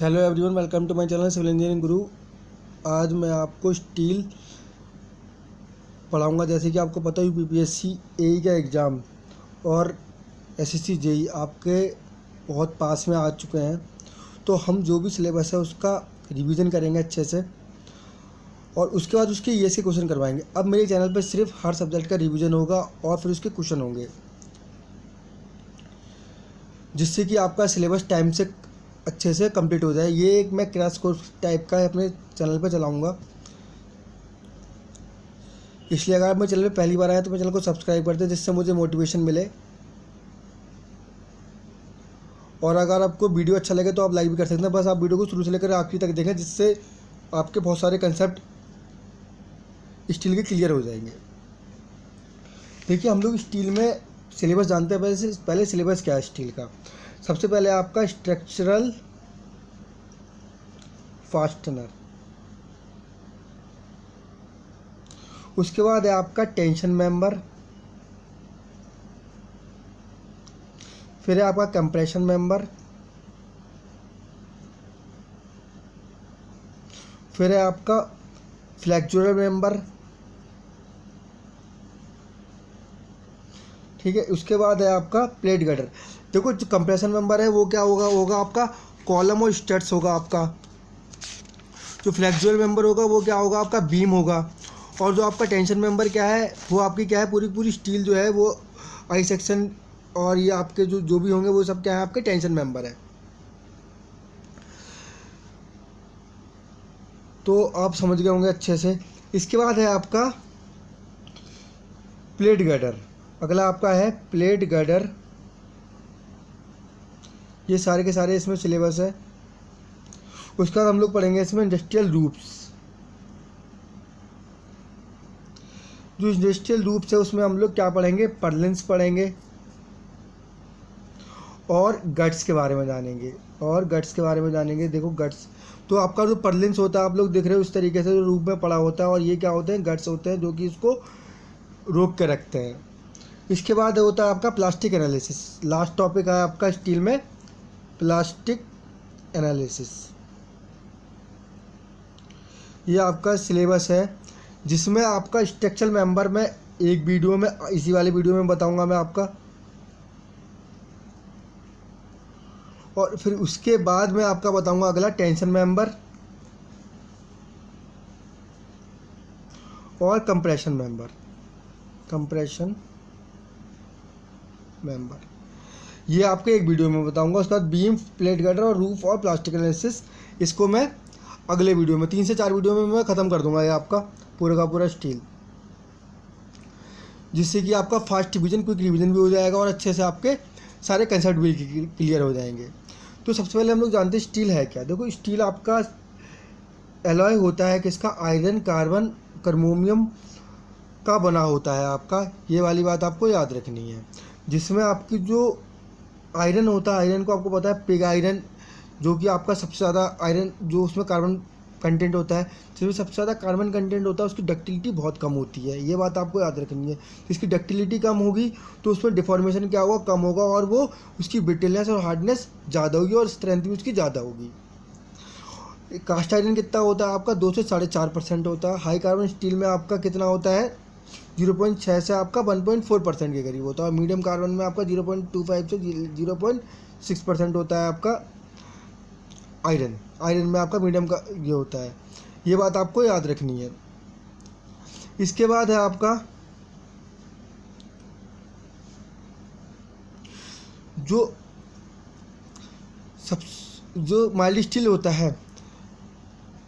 Hello everyone, welcome to my channel civil engineering Guru. आज मैं आपको स्टील पढ़ाऊंगा। जैसे कि आपको पता है यूपीपीएससी एई का एग्ज़ाम और एसएससी जेई आपके बहुत पास में आ चुके हैं। तो हम जो भी सिलेबस है उसका रिवीजन करेंगे अच्छे से और उसके बाद उसके ईएस के क्वेश्चन करवाएंगे। अब मेरे चैनल पर सिर्फ हर सब्जेक्ट का रिवीजन होगा और फिर उसके क्वेश्चन होंगे, जिससे कि आपका सिलेबस टाइम से अच्छे से कंप्लीट हो जाए। ये एक मैं क्रैश कोर्स टाइप का अपने चैनल पर चलाऊँगा, इसलिए अगर आप मेरे चैनल पे पहली बार आए तो मेरे चैनल को सब्सक्राइब कर दें, जिससे मुझे मोटिवेशन मिले। और अगर आपको वीडियो अच्छा लगे तो आप लाइक भी कर सकते हैं। बस आप वीडियो को शुरू से लेकर आखिरी तक देखें, जिससे आपके बहुत सारे कंसेप्ट स्टील के क्लियर हो जाएंगे। देखिए, हम लोग स्टील में सिलेबस जानते हैं। पहले सिलेबस क्या है स्टील का। सबसे पहले आपका स्ट्रक्चरल फास्टनर, उसके बाद है आपका टेंशन मेंबर, फिर है आपका कंप्रेशन मेंबर, फिर है आपका फ्लेक्सुरल मेंबर, ठीक है। उसके बाद है आपका प्लेट गटर। देखो, जो कंप्रेशन मेंबर है वो क्या होगा आपका कॉलम और स्टड्स होगा आपका। जो फ्लेक्सुरल मेंबर होगा वो क्या होगा आपका बीम होगा। और जो आपका टेंशन मेंबर क्या है वो आपकी क्या है पूरी स्टील जो है वो आई सेक्शन और ये आपके जो भी होंगे वो सब क्या है आपके टेंशन मेंबर है। तो आप समझ गए होंगे अच्छे से। इसके बाद है आपका प्लेट गर्डर। अगला आपका है प्लेट गर्डर। ये सारे के सारे इसमें सिलेबस है। उसके बाद हम लोग पढ़ेंगे इसमें इंडस्ट्रियल रूप्स। जो इंडस्ट्रियल रूप्स है उसमें हम लोग क्या पढ़ेंगे, पर्लिन्स पढ़ेंगे और गट्स के बारे में जानेंगे। देखो, गट्स तो आपका जो पर्लिन्स होता है आप लोग देख रहे हो उस तरीके से जो रूप में पड़ा होता है, और ये क्या होते हैं, गट्स होते हैं जो कि इसको रोक के रखते हैं। इसके बाद होता है आपका प्लास्टिक एनालिसिस। लास्ट टॉपिक है आपका स्टील में प्लास्टिक एनालिसिस। ये आपका सिलेबस है, जिसमें आपका स्ट्रक्चरल मेंबर में एक वीडियो में, इसी वाले वीडियो में बताऊंगा मैं आपका। और फिर उसके बाद मैं आपका बताऊंगा अगला टेंशन मेंबर और कंप्रेशन मेंबर ये आपके एक वीडियो में बताऊंगा। उसके बाद बीम, प्लेट गर्डर और रूफ और प्लास्टिक एनालिसिस, इसको मैं अगले वीडियो में 3 से 4 वीडियो में मैं ख़त्म कर दूंगा ये आपका पूरा का पूरा स्टील, जिससे कि आपका फास्ट रिवीजन, क्विक रिवीजन भी हो जाएगा और अच्छे से आपके सारे कंसेप्ट भी क्लियर हो जाएंगे। तो सबसे पहले हम लोग जानते हैं स्टील है क्या। देखो, स्टील आपका एलॉय होता है किसका, आयरन, कार्बन, क्रोमियम का बना होता है आपका। ये वाली बात आपको याद रखनी है। जिसमें आपकी जो आयरन होता है, आयरन को आपको पता है पिग आयरन, जो कि आपका सबसे ज़्यादा आयरन जो उसमें कार्बन कंटेंट होता है, जिसमें सबसे ज़्यादा कार्बन कंटेंट होता है, उसकी डक्टिलिटी बहुत कम होती है। ये बात आपको याद रखनी है। इसकी डक्टिलिटी कम होगी तो उसमें डिफॉर्मेशन क्या होगा, कम होगा, और वो उसकी ब्रिटलनेस और हार्डनेस ज़्यादा होगी और स्ट्रेंथ भी उसकी ज़्यादा होगी। कास्ट आयरन कितना होता है आपका 2 से 4.5% होता है। हाई कार्बन स्टील में आपका कितना होता है 0.6 से आपका 1.4% के करीब होता है। मीडियम कार्बन में आपका 0.25 से 0.6% होता है आपका आयरन में आपका मीडियम का ये होता है। ये बात आपको याद रखनी है। इसके बाद है आपका जो माइल्ड स्टील होता है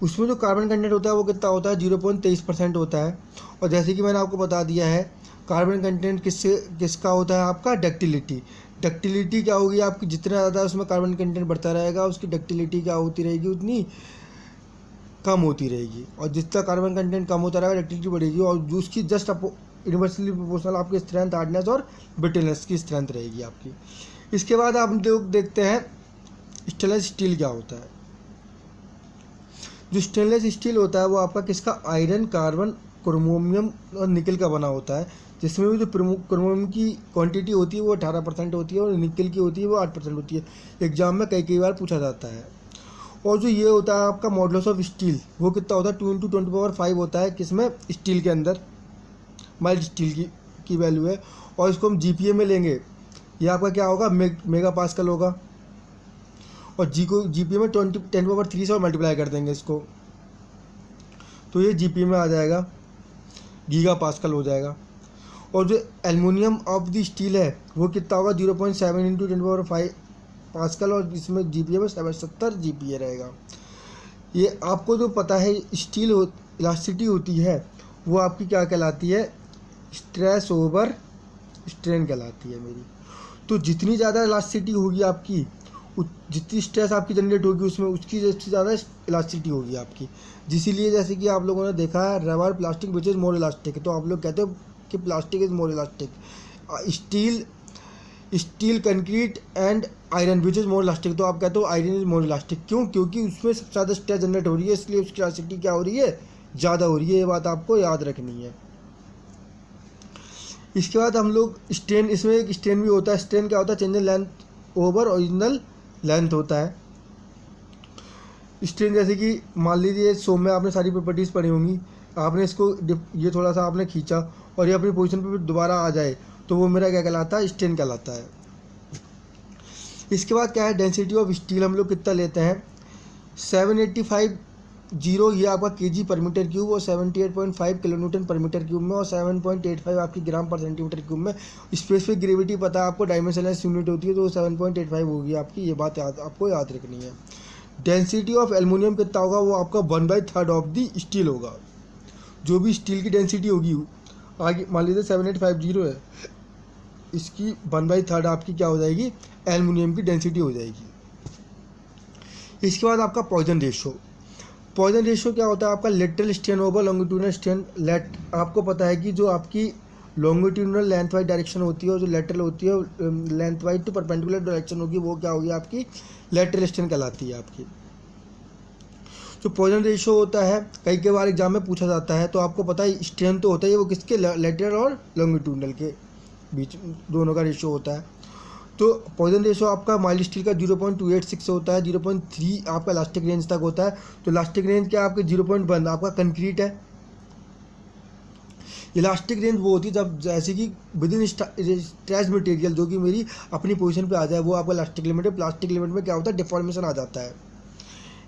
उसमें जो कार्बन कंटेंट होता है वो कितना होता है 0.23% होता है। और जैसे कि मैंने आपको बता दिया है, कार्बन कंटेंट किसका होता है आपका डक्टिलिटी क्या होगी आपकी, जितना ज़्यादा उसमें कार्बन कंटेंट बढ़ता रहेगा उसकी डक्टिलिटी क्या होती रहेगी, उतनी कम होती रहेगी। और जितना कार्बन कंटेंट कम होता रहेगा डक्टिलिटी बढ़ेगी, और जो उसकी जस्ट इन्वर्सली प्रोपोर्शनल आपकी स्ट्रेंथ, हार्डनेस और ब्रिटलनेस की स्ट्रेंथ रहेगी आपकी। इसके बाद आप देखते हैं स्टेनलेस स्टील क्या होता है। जो स्टेनलेस स्टील होता है वो आपका किसका, आयरन, कार्बन, क्रोमियम और निकल का बना होता है। जिसमें भी जो क्रोमियम की क्वांटिटी होती है वो 18% होती है और निकल की होती है वो 8% होती है। एग्जाम में कई बार पूछा जाता है। और जो ये होता है आपका मॉडुलस ऑफ स्टील, वो कितना होता है 2 × 10⁵ होता है, किसमें, स्टील के अंदर, माइल्ड स्टील की वैल्यू है। और इसको हम जीपीए में लेंगे, ये आपका क्या होगा, मेगा पास्कल होगा। और जी को जीपीए में 10⁻³ से और मल्टीप्लाई कर देंगे इसको, तो ये जीपीए में आ जाएगा, गीगा पास्कल हो जाएगा। और जो एल्युमिनियम ऑफ द स्टील है वो कितना होगा 0.7 × 10⁵ पास्कल, और इसमें जीपीए में 70 जीपीए रहेगा। ये आपको जो पता है स्टील इलास्टिसिटी होती है वो आपकी क्या कहलाती है, स्ट्रेस ओवर स्ट्रेन कहलाती है मेरी। तो जितनी ज़्यादा इलास्टिसिटी होगी आपकी, जितनी स्ट्रेस आपकी जनरेट होगी उसमें, उसकी सबसे ज़्यादा इलास्टिसिटी होगी आपकी। जिसलिए जैसे कि आप लोगों ने देखा है rubber plastic which is more elastic, तो आप लोग कहते हो कि plastic is more elastic. Steel concrete and iron which is more elastic, तो आप कहते हो आयरन इज़ मोर इलास्टिक। क्यों? क्योंकि उसमें सबसे ज़्यादा स्ट्रेस जनरेट हो रही है, इसलिए उसकी इलास्टिसिटी क्या हो रही है, ज़्यादा हो रही है। ये बात आपको याद रखनी है। इसके बाद हम लोग स्ट्रेन, इसमें एक स्ट्रेन भी होता है। स्ट्रेन क्या होता है, change in length over original length होता है। स्ट्रेन जैसे कि मान लीजिए सोम में आपने सारी प्रॉपर्टीज़ पढ़ी होंगी, आपने इसको ये थोड़ा सा आपने खींचा और ये अपनी पोजीशन पर दोबारा आ जाए, तो वो मेरा क्या कहलाता है, स्ट्रेन कहलाता है। इसके बाद क्या है, डेंसिटी ऑफ स्टील हम लोग कितना लेते हैं, 785 ये आपका केजी पर मीटर क्यूब, और 78.5 किलोन्यूटन पर मीटर क्यूब में, और 7.85 आपकी ग्राम पर सेंटीमीटर क्यूब में। स्पेसिफिक ग्रेविटी पता है आपको, डायमेंशनलेस यूनिट होती है, तो 7.85 होगी आपकी। ये बात आपको याद रखनी है। डेंसिटी ऑफ एल्युमिनियम कितना होगा, वो आपका 1/3 ऑफ दी स्टील होगा। जो भी स्टील की डेंसिटी होगी, आगे मान लीजिए 7850 है, इसकी 1/3 आपकी क्या हो जाएगी, एल्युमिनियम की डेंसिटी हो जाएगी। इसके बाद आपका पॉइजन रेशो। पॉइजन रेशो क्या होता है आपका, lateral strain over longitudinal strain. आपको पता है कि जो आपकी लॉन्गिट्यूडनल लेंथ वाइज डायरेक्शन होती है, और जो लेटरल होती है lengthwise to perpendicular direction होगी, वो क्या होगी आपकी, लेटरल स्ट्रेन कहलाती है आपकी। जो पॉइजन रेशो होता है कई बार एग्जाम में पूछा जाता है, तो आपको पता है स्ट्रेन तो होता है वो किसके, लेटरल और लॉन्गिट्यूडनल के बीच दोनों का रेशो होता है। तो पॉइजन रेशो आपका माइल्ड स्टील का 0.286 होता है, 0.3 आपका इलास्टिक रेंज तक होता है। तो इलास्टिक रेंज क्या आपके 0.1 आपका कंक्रीट है। इलास्टिक रेंज वो होती है जब जैसे कि विद इन स्ट्रेच मटेरियल जो कि मेरी अपनी पोजीशन पे आ जाए, वो आपका इलास्टिक लिमिट है। प्लास्टिक लिमिट में क्या होता है, डिफॉर्मेशन आ जाता है।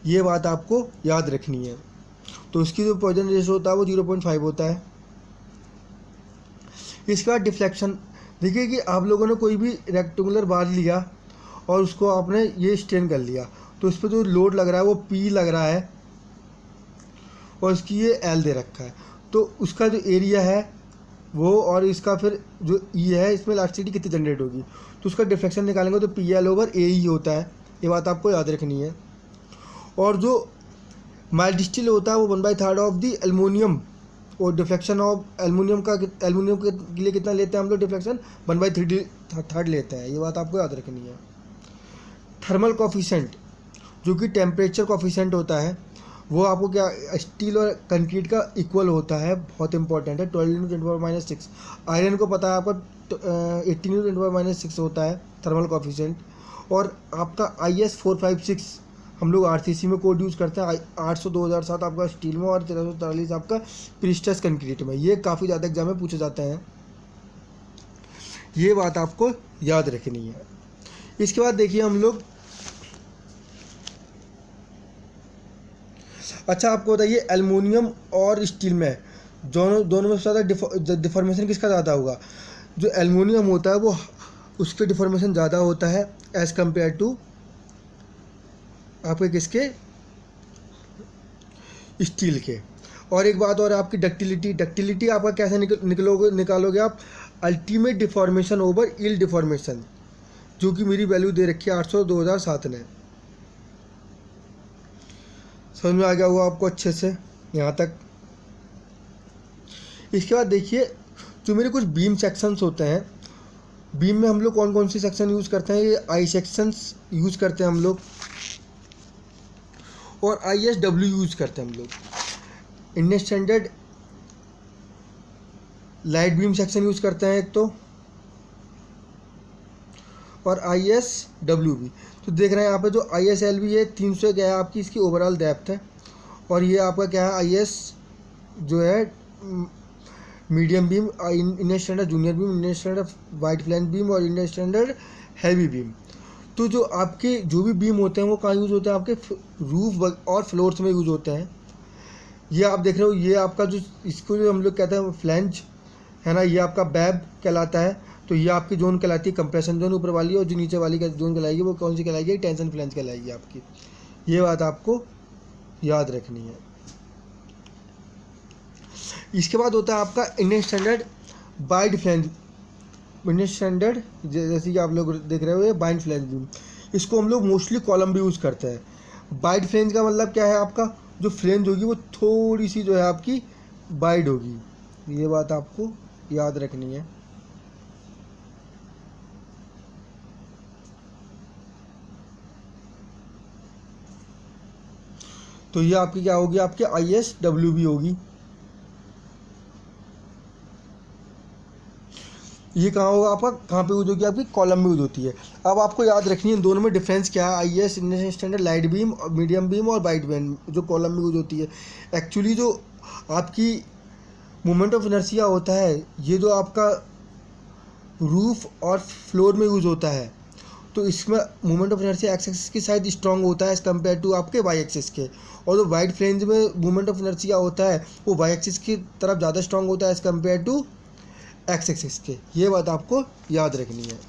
ये बात आपको याद रखनी है। तो इसकी जो पॉइजन रेशो होता है वो 0.5 होता है। इसके बाद डिफ्लेक्शन। देखिए कि आप लोगों ने कोई भी रेक्टेंगुलर बार लिया और उसको आपने ये स्ट्रेन कर लिया, तो उस पर जो लोड लग रहा है वो P लग रहा है, और इसकी ये L दे रखा है। तो उसका जो एरिया है वो, और इसका फिर जो E है, इसमें इलास्टिसिटी कितनी जनरेट होगी, तो उसका डिफ्लेक्शन निकालेंगे तो PL/AE होता है। ये बात आपको याद रखनी है। और जो माइल्ड स्टील होता है वो 1/3 ऑफ दी एल्युमिनियम, और डिफ्लेक्शन ऑफ एल्युमिनियम के लिए कितना लेते हैं हम लोग, डिफ्लेक्शन 1/3 लेते हैं। ये बात आपको याद रखनी है। थर्मल कॉफिशेंट जो कि टेम्परेचर कॉफिशेंट होता है, वो आपको क्या, स्टील और कंक्रीट का इक्वल होता है, बहुत इंपॉर्टेंट है, 12 × 10⁻⁶। आयरन को पता है आपका 18 × 10⁻⁶ होता है थर्मल कॉफिशेंट। और आपका IS 456 हम लोग RCC में कोड यूज़ करते हैं, 800/2007 आपका स्टील में, और 1343 आपका प्रीस्टस कंक्रीट में। ये काफ़ी ज़्यादा एग्जाम में पूछे जाते हैं, ये बात आपको याद रखनी है। इसके बाद देखिए हम लोग, अच्छा आपको बताइए एल्युमिनियम और स्टील में दोनों में ज़्यादा डिफॉर्मेशन किसका ज़्यादा होगा। जो एल्युमिनियम होता है वो उसके डिफॉर्मेशन ज़्यादा होता है एज़ कम्पेयर टू आपके किसके, स्टील के। और एक बात और, आपकी डक्टिलिटी आपका कैसे निकालोगे आप, ultimate deformation over yield deformation, जो कि मेरी वैल्यू दे रखी है 800/2007 ने। समझ में आ गया हुआ आपको अच्छे से यहाँ तक। इसके बाद देखिए जो मेरे कुछ बीम सेक्शंस होते हैं, बीम में हम लोग कौन कौन सी सेक्शन यूज़ करते हैं, ये आई सेक्शंस यूज़ करते हैं हम लोग, और ISW यूज़ करते हैं हम लोग। Indian standard light beam section use करते हैं एक तो, और ISW भी। तो देख रहे हैं यहाँ पे जो ISLB है 300 क्या है आपकी इसकी ओवरऑल डेप्थ है, और ये आपका क्या है IS जो है medium beam, Indian standard junior beam, Indian standard white flange beam और इंडियन स्टैंडर्ड हैवी बीम। तो जो आपके जो भी बीम होते हैं वो कहाँ यूज़ होते हैं, आपके रूफ और फ्लोर्स में यूज़ होते हैं। ये आप देख रहे हो, ये आपका जो इसको जो हम लोग कहते हैं फ्लैंज है ना, ये आपका बैब कहलाता है। तो ये आपकी जोन कहलाती है कंप्रेशन जोन ऊपर वाली, और जो नीचे वाली का जोन कहलाएगी वो कौन सी कहलाएगी, टेंशन फ्लैंज कहलाएगी आपकी। ये बात आपको याद रखनी है। इसके बाद होता है आपका Indian standard wide flange, Indian standard जैसे कि आप लोग देख रहे हो ये वाइड फ्लैंज बीम, इसको हम लोग मोस्टली कॉलम भी यूज़ करते हैं। वाइड फ्लैंज का मतलब क्या है, आपका जो फ्लैंज होगी वो थोड़ी सी जो है आपकी वाइड होगी। ये बात आपको याद रखनी है। तो ये आपकी क्या होगी, आपकी ISWB होगी। ये कहाँ होगा आपका, कहाँ पे यूज होगी, आपकी कॉलम में यूज होती है। अब आपको याद रखनी है दोनों में डिफरेंस क्या है, IS Indian standard light beam, medium beam और वाइट बीम जो कॉलम में यूज होती है। एक्चुअली जो आपकी मोमेंट ऑफ इनर्शिया होता है, ये जो आपका रूफ और फ्लोर में यूज होता है, तो इसमें moment of inertia x axis की साइड स्ट्रांग होता है एज़ कम्पेयर टू आपके वाई एक्सिस के, और जो वाइट फ्लैंज में मोमेंट ऑफ इनर्शिया होता है वो वाई एक्सिस की तरफ ज़्यादा स्ट्रांग होता है as compare to X axis के। ये बात आपको याद रखनी है।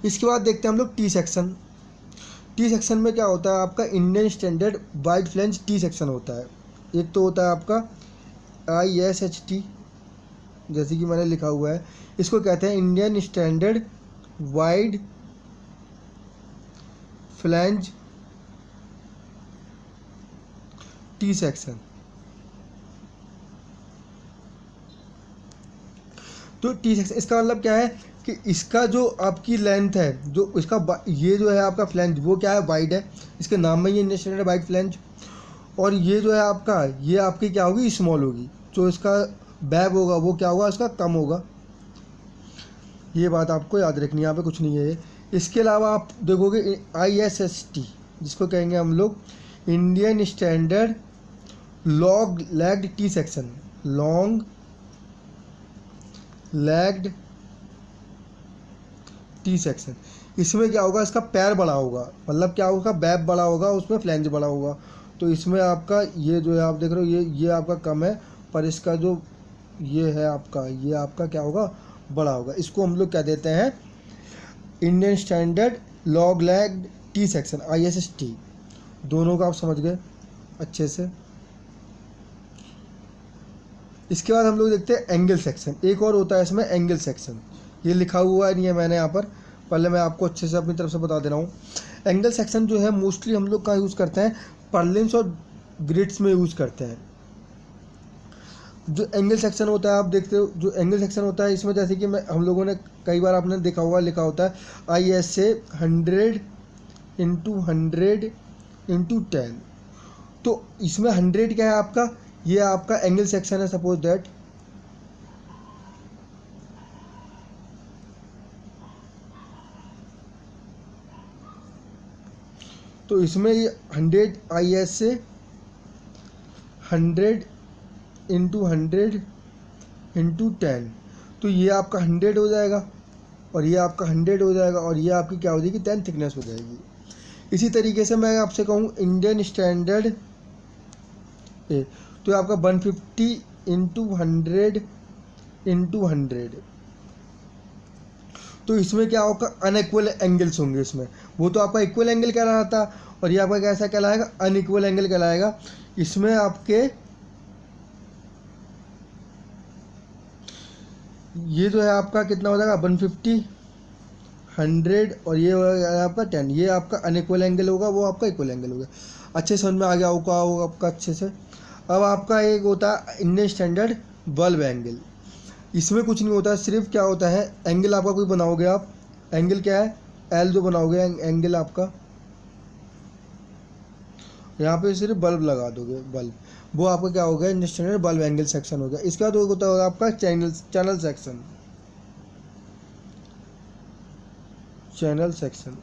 इसके बाद देखते हैं हम लोग टी सेक्शन। टी सेक्शन में क्या होता है, आपका Indian standard wide flange T section होता है। एक तो होता है आपका ISHT, जैसे कि मैंने लिखा हुआ है, इसको कहते हैं Indian standard wide flange T section. तो टी सेक्शन इसका मतलब क्या है कि इसका जो आपकी लेंथ है, जो इसका ये जो है आपका फ्लैंज वो क्या है, वाइड है, इसके नाम में ही इंडियन स्टैंडर्ड वाइड फ्लैंज। और ये जो है आपका, ये आपकी क्या होगी, स्मॉल होगी। जो इसका बैब होगा वो क्या होगा, इसका कम होगा। ये बात आपको याद रखनी है, यहाँ पे कुछ नहीं है। इसके अलावा आप देखोगे ISST, जिसको कहेंगे हम लोग Indian standard long legged T section, long legged T section. इसमें क्या होगा, इसका पैर बड़ा होगा, मतलब क्या होगा, बैब बड़ा होगा, उसमें फ्लैंज बड़ा होगा। तो इसमें आपका ये जो है आप देख रहे हो, ये आपका कम है, पर इसका जो ये है आपका, ये आपका क्या होगा, बड़ा होगा। इसको हम लोग क्या देते हैं, Indian standard long legged T section, ISST। दोनों का आप समझ गए अच्छे से। इसके बाद हम लोग देखते हैं एंगल सेक्शन। एक और होता है इसमें एंगल सेक्शन, ये लिखा हुआ नहीं है मैंने यहाँ पर, पहले मैं आपको अच्छे से अपनी तरफ से बता दे रहा हूँ। एंगल सेक्शन जो है मोस्टली हम लोग कहाँ यूज़ करते हैं, पर्लिन्स और ग्रिड्स में यूज़ करते हैं। जो एंगल सेक्शन होता है आप देखते हो, जो एंगल सेक्शन होता है इसमें जैसे कि हम लोगों ने कई बार आपने देखा हुआ लिखा होता है ISA 100 × 100 × 10। तो इसमें 100 क्या है आपका, ये आपका एंगल सेक्शन है, सपोज दैट। तो इसमें ये 100 ISA 100 × 100 × 10, तो ये आपका 100 हो जाएगा, और ये आपका 100 हो जाएगा, और ये आपकी क्या हो जाएगी, 10 थिकनेस हो जाएगी। इसी तरीके से मैं आपसे कहूँ इंडियन स्टैंडर्ड तो आपका 150 × 100 × 100। तो इसमें क्या होगा, अनइक्वल एंगल्स होंगे इसमें। वो तो आपका इक्वल एंगल कहलाता, और ये आपका कैसा कहलाएगा, अनइक्वल एंगल कहलाएगा। इसमें आपके ये जो है आपका कितना हो जाएगा, 150 100 और ये आपका 10, ये आपका अनइक्वल एंगल होगा, वो आपका इक्वल एंगल होगा। अच्छे समझ में आ गया होगा आपका अच्छे से। अब आपका एक होता है इंडियन स्टैंडर्ड बल्ब एंगल। इसमें कुछ नहीं होता, सिर्फ क्या होता है, एंगल आपका कोई बनाओगे आप, एंगल क्या है, L जो बनाओगे एंगल आपका, यहाँ पे सिर्फ बल्ब लगा दोगे, बल्ब, वो आपका क्या हो गया, Indian standard bulb angle section हो गया। इसका तो होता होगा आपका channel section, channel section.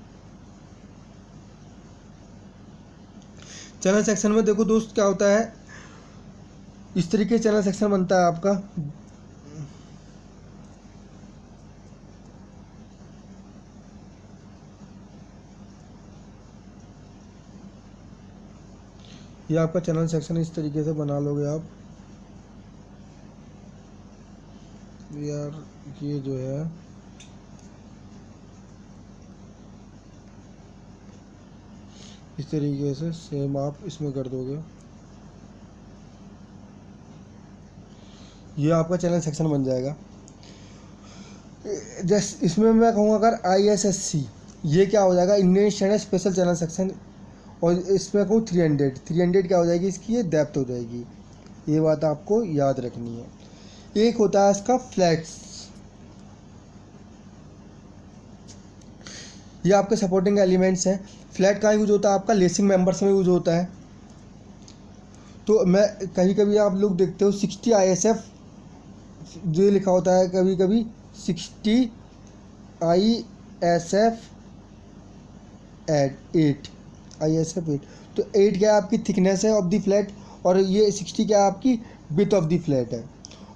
Channel section में देखो दोस्त क्या होता है, इस तरीके से चैनल सेक्शन बनता है आपका। ये आपका चैनल सेक्शन इस तरीके से बना लोगे आप यार। ये जो है इस तरीके से सेम आप इसमें कर दोगे। ये आपका चैनल सेक्शन बन जाएगा। जैसे इसमें मैं कहूँगा अगर ISSC, ये क्या हो जाएगा, Indian standard special channel section. और इसमें कहूँ 300 क्या हो जाएगी इसकी, ये डेप्थ हो जाएगी। ये बात आपको याद रखनी है। एक होता है इसका फ्लैट्स, ये आपके सपोर्टिंग एलिमेंट्स हैं। फ्लैट कहाँ यूज होता है आपका, लेसिंग मेंबर्स में यूज होता है। तो मैं कभी कभी आप लोग देखते हो 60 ISF जो लिखा होता है, कभी कभी 60 ISF 8 तो 8 क्या है आपकी थिकनेस है ऑफ द फ्लैट, और ये 60 क्या है आपकी विड्थ ऑफ द फ्लैट है।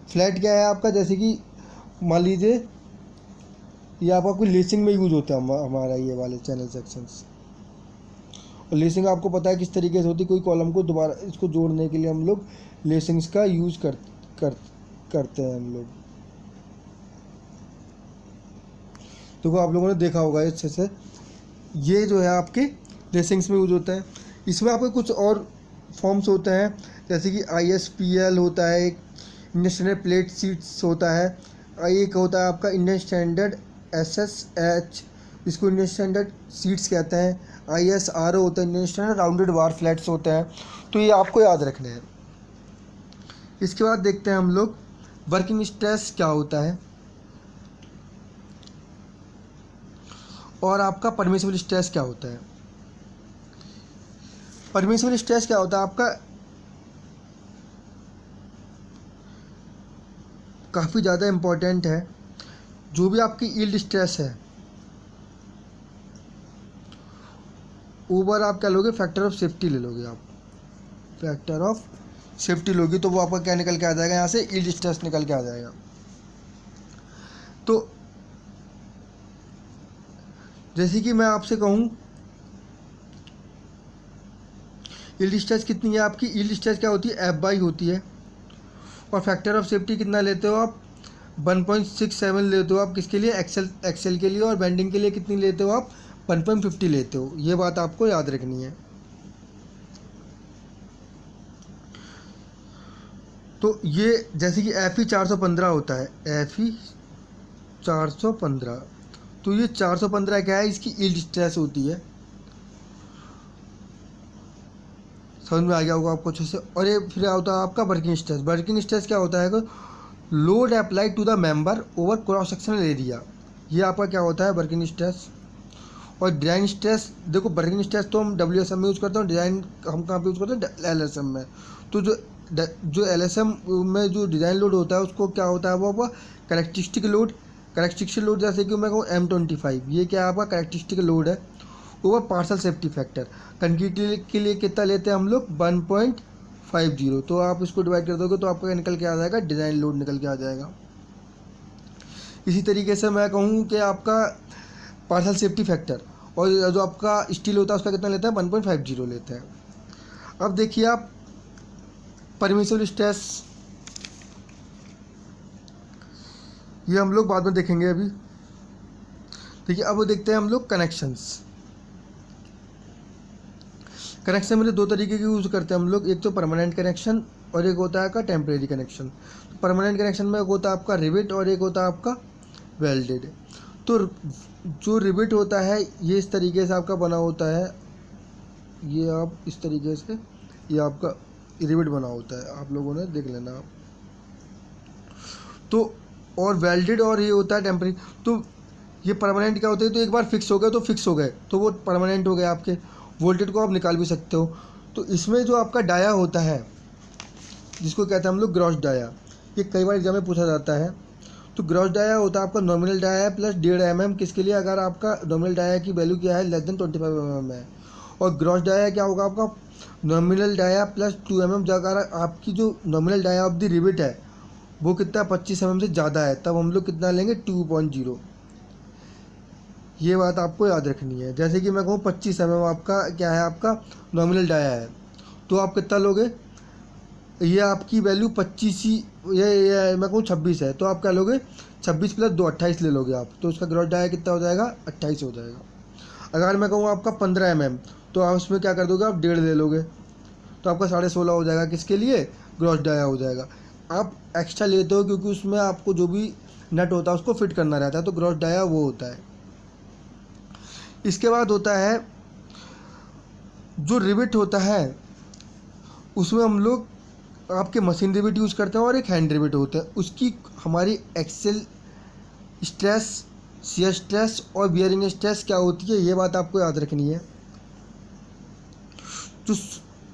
फ्लैट क्या है आपका, जैसे कि मान लीजिए ये आपका कोई लेसिंग में यूज़ होता है हमारा ये वाले चैनल सेक्शंस। और लेसिंग आपको पता है किस तरीके से होती है, कोई कॉलम को दोबारा इसको जोड़ने के लिए हम लोग लेसिंग्स का यूज़ करते हैं हम लोग। देखो आप लोगों ने देखा होगा अच्छे से, ये जो है आपके लेसिंग्स में यूज होता है। इसमें आपके कुछ और फॉर्म्स होते हैं, जैसे कि ISPL होता है, एक इंडियन स्टैंडर्ड प्लेट सीट्स होता है, एक होता है आपका इंडियन स्टैंडर्ड SSH, इसको इंडियन स्टैंडर्ड सीट्स कहते हैं। ISRO होता है, इंडियन स्टैंडर्ड राउंडेड बार फ्लैट्स होते हैं। तो ये आपको याद रखने हैं। इसके बाद देखते हैं हम लोग वर्किंग स्ट्रेस क्या होता है, और आपका परमिसिबल स्ट्रेस क्या होता है। परमिसिबल स्ट्रेस क्या होता है आपका, काफ़ी ज़्यादा इम्पोर्टेंट है। जो भी आपकी यील्ड स्ट्रेस है, ओवर आप क्या लोगे, फैक्टर ऑफ सेफ्टी ले लोगे आप, फैक्टर ऑफ सेफ्टी लोगी तो वो आपका क्या निकल के आ जाएगा, यहाँ से यील्ड स्ट्रेस निकल के आ जाएगा। तो जैसे कि मैं आपसे कहूँ यील्ड स्ट्रेस कितनी है आपकी, यील्ड स्ट्रेस क्या होती है F/, होती है। और फैक्टर ऑफ सेफ्टी कितना लेते हो आप, 1.67 लेते हो आप, किसके लिए, एक्सेल के लिए। और बेंडिंग के लिए कितनी लेते हो आप, 1.50 लेते हो। ये बात आपको याद रखनी है। तो ये जैसे कि FE 415 होता है, FE 415, तो ये 415 क्या है, इसकी यील्ड स्ट्रेस होती है। समझ में आ गया होगा आपको अच्छे से। और ये फिर होता है आपका वर्किंग स्ट्रेस। वर्किंग स्ट्रेस क्या होता है, load applied to the member over cross sectional area, ये आपका क्या होता है वर्किंग स्ट्रेस। और डिजाइन स्ट्रेस, देखो वर्किंग स्ट्रेस तो हम WSM में यूज़ करते हैं, डिज़ाइन हम कहाँ पे यूज़ करते हैं, LSM में। तो जो LSM में जो डिज़ाइन लोड होता है उसको क्या होता है, वो कैरेक्टरिस्टिक लोड जैसे कि मैं कहूँ M25, ये क्या है आपका कैरेक्टरिस्टिक लोड है over parcel safety factor. Concrete के लिए कितना लेते हैं हम लोग, 1.50। तो आप इसको डिवाइड कर दोगे तो आपका निकल के आ जाएगा, डिज़ाइन लोड निकल के आ जाएगा। इसी तरीके से मैं कहूँ कि आपका पार्सल सेफ्टी फैक्टर और जो आपका स्टील होता है उसका कितना लेता है, 1.50 लेते हैं। अब देखिए आप परमिसिबल स्ट्रेस, ये हम लोग बाद में देखेंगे। अभी देखिए अब देखते हैं हम लोग कनेक्शंस। कनेक्शन में 2 तरीके के यूज़ करते हैं हम लोग, एक तो परमानेंट कनेक्शन और एक होता है आपका टेम्परेरी कनेक्शन। तो परमानेंट कनेक्शन में एक होता है आपका रिवेट और एक होता है आपका वेल्डेड। तो जो रिवेट होता है ये इस तरीके से आपका बना होता है, ये आप इस तरीके से ये आपका रिवेट बना होता है, आप लोगों ने देख लेना आप। तो और वेल्डेड और ये होता है टेम्परेरी। तो ये परमानेंट क्या होते हैं, तो एक बार फिक्स हो गए तो फिक्स हो गए, तो वो परमानेंट हो गए आपके। वोल्टेज को आप निकाल भी सकते हो। तो इसमें जो आपका डाया होता है जिसको कहते हैं हम लोग ग्रॉस डाया, ये कई बार एग्जाम में पूछा जाता है। तो ग्रॉस डाया होता है आपका नॉमिनल डाया प्लस 1.5 mm, किसके लिए, अगर आपका नॉमिनल डाया की वैल्यू क्या है, लेस देन 25 mm है, और ग्रॉस डाया क्या होगा आपका, नॉमिनल डाया प्लस 2 mm। अगर आपकी जो nominal dia of the rivet है वो कितना 25 mm से ज़्यादा है, तब हम लोग कितना लेंगे 2.0। ये बात आपको याद रखनी है। जैसे कि मैं कहूँ 25 mm आपका क्या है, आपका नॉमिनल डाया है, तो आप कितना लोगे, ये आपकी वैल्यू 25 ही, ये मैं कहूँ 26 है, तो आप क्या लोगे 26 प्लस 2 28 ले लोगे आप, तो उसका ग्रॉस डाया कितना हो जाएगा 28 हो जाएगा। अगर मैं कहूँ आपका 15 mm, तो आप उसमें क्या कर दोगे, आप 1.5 ले लोगे, तो आपका 16.5 हो जाएगा, किसके लिए, ग्रॉस डाया हो जाएगा। आप एक्स्ट्रा लेते हो क्योंकि उसमें आपको जो भी नट होता है उसको फिट करना रहता है, तो ग्रॉस डाया वो होता है। इसके बाद होता है जो रिवेट होता है, उसमें हम लोग आपके मशीन रिवेट यूज़ करते हैं और एक हैंड रिवेट होता है। उसकी हमारी एक्सेल स्ट्रेस, शियर स्ट्रेस और बियरिंग स्ट्रेस क्या होती है, ये बात आपको याद रखनी है।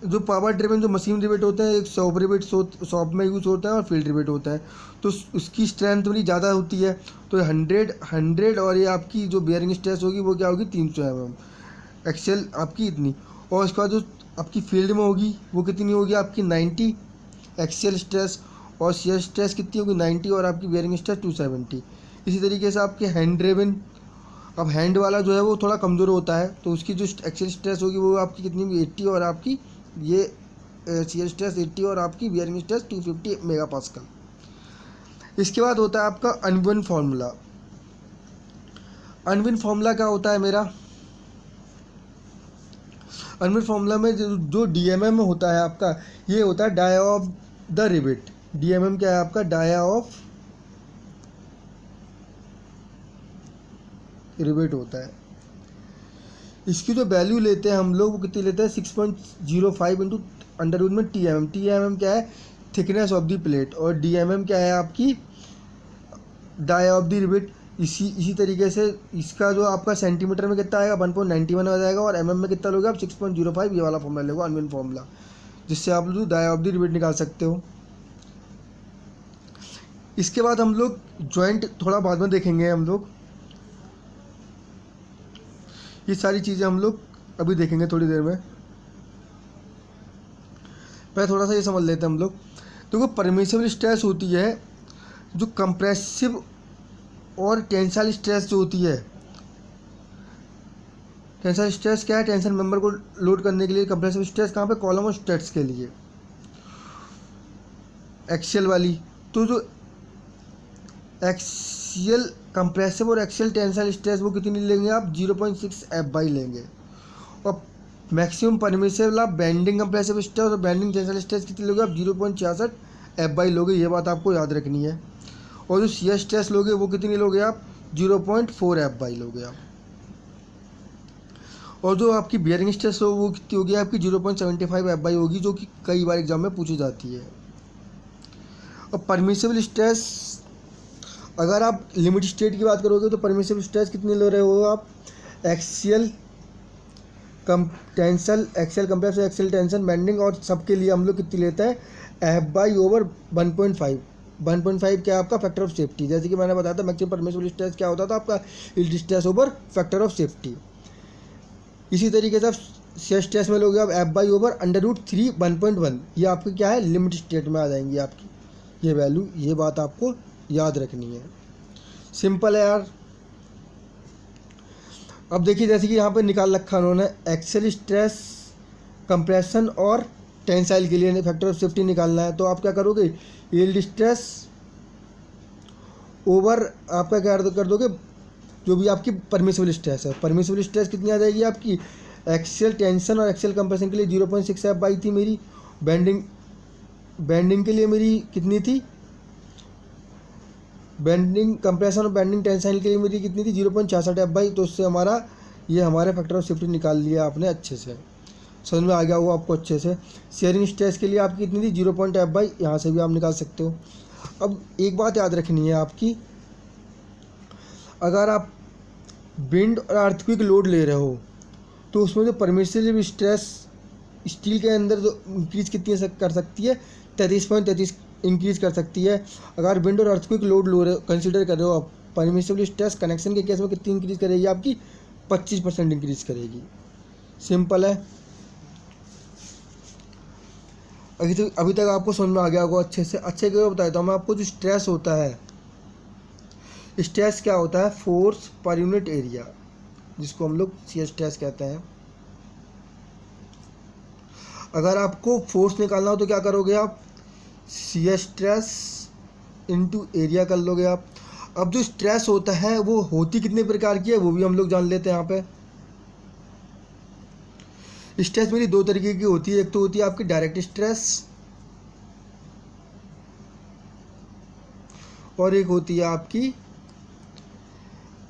जो पावर ड्रिवन जो मशीन रिवेट होते हैं, एक शॉप रिवेट शॉप में यूज़ होता है और फील्ड रिवेट होता है, तो उसकी स्ट्रेंथ थोड़ी ज़्यादा होती है, तो 100 और ये आपकी जो बियरिंग स्ट्रेस होगी वो क्या होगी 300 mm, एक्सेल आपकी इतनी। और उसके बाद जो आपकी फील्ड में होगी वो कितनी होगी आपकी 90 एक्सेल स्ट्रेस, और शियर स्ट्रेस कितनी होगी 90, और आपकी बियरिंग स्ट्रेस 270। इसी तरीके से आपके हैंड ड्रिवन, अब हैंड वाला जो है वो थोड़ा कमज़ोर होता है, तो उसकी जो एक्सेल स्ट्रेस होगी वो आपकी कितनी होगी 80, और आपकी ये शियर स्ट्रेस 80 और आपकी बियरिंग स्ट्रेस 250 मेगापास्कल। इसके बाद होता है आपका अनविन फार्मूला। अनविन फार्मूला क्या होता है मेरा, अनविन फार्मूला में जो डीएमएम होता है आपका, ये होता है dia of the rivet. D mm क्या है आपका, डाया ऑफ रिवेट होता है। इसकी जो वैल्यू लेते हैं हम लोग वो कितनी लेते हैं 6.05 इंटू अंडर रूट में टीएमएम। टीएमएम क्या है, थिकनेस ऑफ द प्लेट, और डीएमएम क्या है आपकी डाया ऑफ द रिवेट। इसी तरीके से इसका जो आपका सेंटीमीटर में कितना आएगा 1.91 आ जाएगा, और एमएम में कितना लोगे आप 6.05। ये वाला फॉर्मूला लेगा अनविन फॉर्मूला, जिससे आप लोग डाया ऑफ द रिवेट निकाल सकते हो। इसके बाद हम लोग जॉइंट थोड़ा बाद में देखेंगे, हम लोग ये सारी चीज़ें हम लोग अभी देखेंगे थोड़ी देर में। पहले थोड़ा सा ये समझ लेते हैं हम लोग। देखो परमिसिबल स्ट्रेस होती है जो कंप्रेसिव, और टेंसाइल स्ट्रेस जो होती है, टेंसाइल स्ट्रेस क्या है, टेंशन मेंबर को लोड करने के लिए। कंप्रेसिव स्ट्रेस कहाँ पे, कॉलम और स्ट्रेट्स के लिए एक्सियल वाली। तो जो एक्सियल कंप्रेसिव और एक्सियल टेंसाइल स्ट्रेस वो कितनी लेंगे आप 0.6 F/, लेंगे। और मैक्सिमम परमिसिबल आप बेंडिंग कंप्रेसिव स्ट्रेस और बेंडिंग टेंसाइल स्ट्रेस कितनी लोगे आप 0.66 F/, लोगे। ये बात आपको याद रखनी है। और जो शियर स्ट्रेस लोगे वो कितनी लोगे आप 0.4 F/, लोगे आप। और जो आपकी बियरिंग स्ट्रेस हो वो कितनी होगी आपकी 0.75 F/, होगी, जो कि कई बार एग्जाम में पूछी जाती है। और परमिसिबल स्ट्रेस, अगर आप लिमिट स्टेट की बात करोगे तो परमिसिबल स्ट्रेस कितनी ले रहे हो आप, axial tensile, axial compressive, axial tension, bending, और सबके लिए हम लोग कितनी लेते हैं F//1.5। 1.5 क्या आपका फैक्टर ऑफ सेफ्टी। जैसे कि मैंने बताया था मैक्सिमम परमिसिबल स्ट्रेस क्या होता था आपका, yield stress over factor of safety. इसी तरीके से आप शियर स्ट्रेस में लोगे आप F/√3 1.1। ये आपकी क्या है, लिमिट स्टेट में आ जाएंगी आपकी ये वैल्यू। ये बात आपको याद रखनी है, सिंपल है यार। अब देखिए जैसे कि यहाँ पे निकाल रखा उन्होंने, एक्सेल स्ट्रेस कंप्रेशन और टेंसाइल के लिए फैक्टर ऑफ सेफ्टी निकालना है, तो आप क्या करोगे, यील्ड स्ट्रेस ओवर आपका क्या कर दोगे जो भी आपकी परमिसिबल स्ट्रेस है। परमिसिबल स्ट्रेस कितनी आ जाएगी आपकी, एक्सेल टेंशन और एक्सेल कंप्रेशन के लिए 0.6 F/, थी मेरी। बेंडिंग के लिए मेरी कितनी थी, बेंडिंग कंप्रेशन और बेंडिंग टेंसाइल के लिए मेरी कितनी थी 0.66 F/। तो उससे हमारा ये हमारे फैक्टर ऑफ सेफ्टी निकाल लिया आपने अच्छे से, समझ में आ गया होगा आपको अच्छे से। शेयरिंग स्ट्रेस के लिए आपकी कितनी थी 0. F/, यहाँ से भी आप निकाल सकते हो। अब एक बात याद रखनी है आपकी, अगर आप विंड और अर्थक्वेक लोड ले रहे हो तो उसमें जो परमिसिबल स्ट्रेस स्टील के अंदर जो इंक्रीज कितनी कर सकती है 33.33 इंक्रीज कर सकती है। अगर विंड और अर्थक्वेक लोड लो रहे कंसिडर कर रहे हो आप, परमिसिबल स्ट्रेस कनेक्शन के केस में कितनी इंक्रीज करेगी आपकी 25% इंक्रीज करेगी। सिंपल है। अभी तक आपको समझ में आ गया होगा अच्छे से। अच्छे क्यों बताया था मैं आपको, जो स्ट्रेस होता है, स्ट्रेस क्या होता है, फोर्स पर यूनिट एरिया, जिसको हम लोग शियर स्ट्रेस कहते हैं। अगर आपको फोर्स निकालना हो तो क्या करोगे आप, शियर स्ट्रेस इनटू एरिया कर लोगे आप। अब जो स्ट्रेस होता है वो होती कितने प्रकार की है वो भी हम लोग जान लेते हैं यहाँ पे। स्ट्रेस मेरी दो तरीके की होती है, एक तो होती है आपकी डायरेक्ट स्ट्रेस और एक होती है आपकी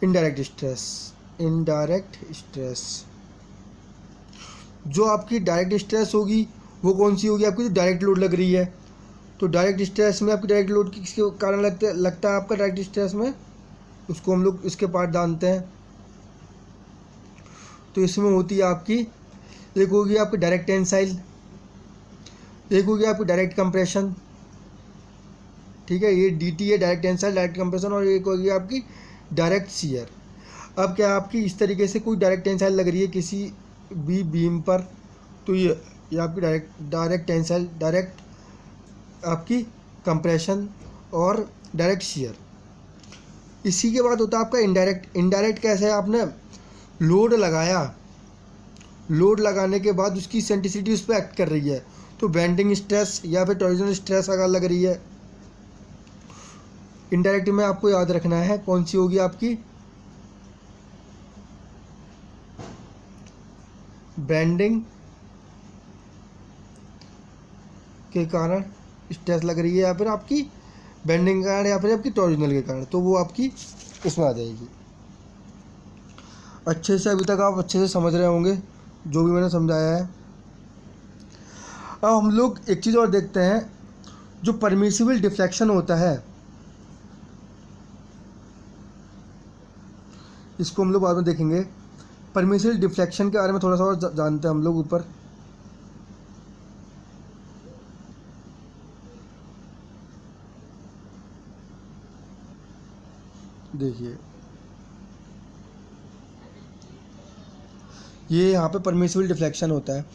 इनडायरेक्ट स्ट्रेस। इनडायरेक्ट स्ट्रेस, जो आपकी डायरेक्ट स्ट्रेस होगी वो कौन सी होगी, आपकी जो डायरेक्ट लोड लग रही है। तो डायरेक्ट स्ट्रेस में आपकी डायरेक्ट लोड किसके कारण लगता है आपका डायरेक्ट स्ट्रेस में, उसको हम लोग इसके पार्ट जानते हैं। तो इसमें होती है आपकी, एक होगी आपकी डायरेक्ट टेंसाइल, एक होगी आपकी डायरेक्ट कंप्रेशन, ठीक है, ये डीटी है, डायरेक्ट टेंसाइल, डायरेक्ट कंप्रेशन, और एक होगी आपकी डायरेक्ट शियर। अब क्या आपकी इस तरीके से कोई डायरेक्ट टेंसाइल लग रही है किसी भी बीम पर, तो ये आपकी डायरेक्ट टेंसाइल, डायरेक्ट आपकी कंप्रेशन और डायरेक्ट शियर। इसी के बाद होता है आपका इनडायरेक्ट। इनडायरेक्ट कैसे है, आपने लोड लगाया, लोड लगाने के बाद उसकी इसेंट्रिसिटी उस पर एक्ट कर रही है, तो बेंडिंग स्ट्रेस या फिर टॉर्जनल स्ट्रेस अगर लग रही है। इनडायरेक्ट में आपको याद रखना है कौन सी होगी आपकी, बेंडिंग के कारण स्ट्रेस लग रही है, या फिर आपकी बेंडिंग के कारण, या फिर आपकी टॉर्जनल के कारण, तो वो आपकी इसमें आ जाएगी। अच्छे से अभी तक आप अच्छे से समझ रहे होंगे जो भी मैंने समझाया है। अब हम लोग एक चीज़ और देखते हैं, जो परमिसिबल डिफ्लेक्शन होता है, इसको हम लोग बाद में देखेंगे। परमिसिबल डिफ्लेक्शन के बारे में थोड़ा सा और जानते हैं हम लोग ऊपर। देखिए ये यहाँ पे परमिसिबल डिफ्लेक्शन होता है।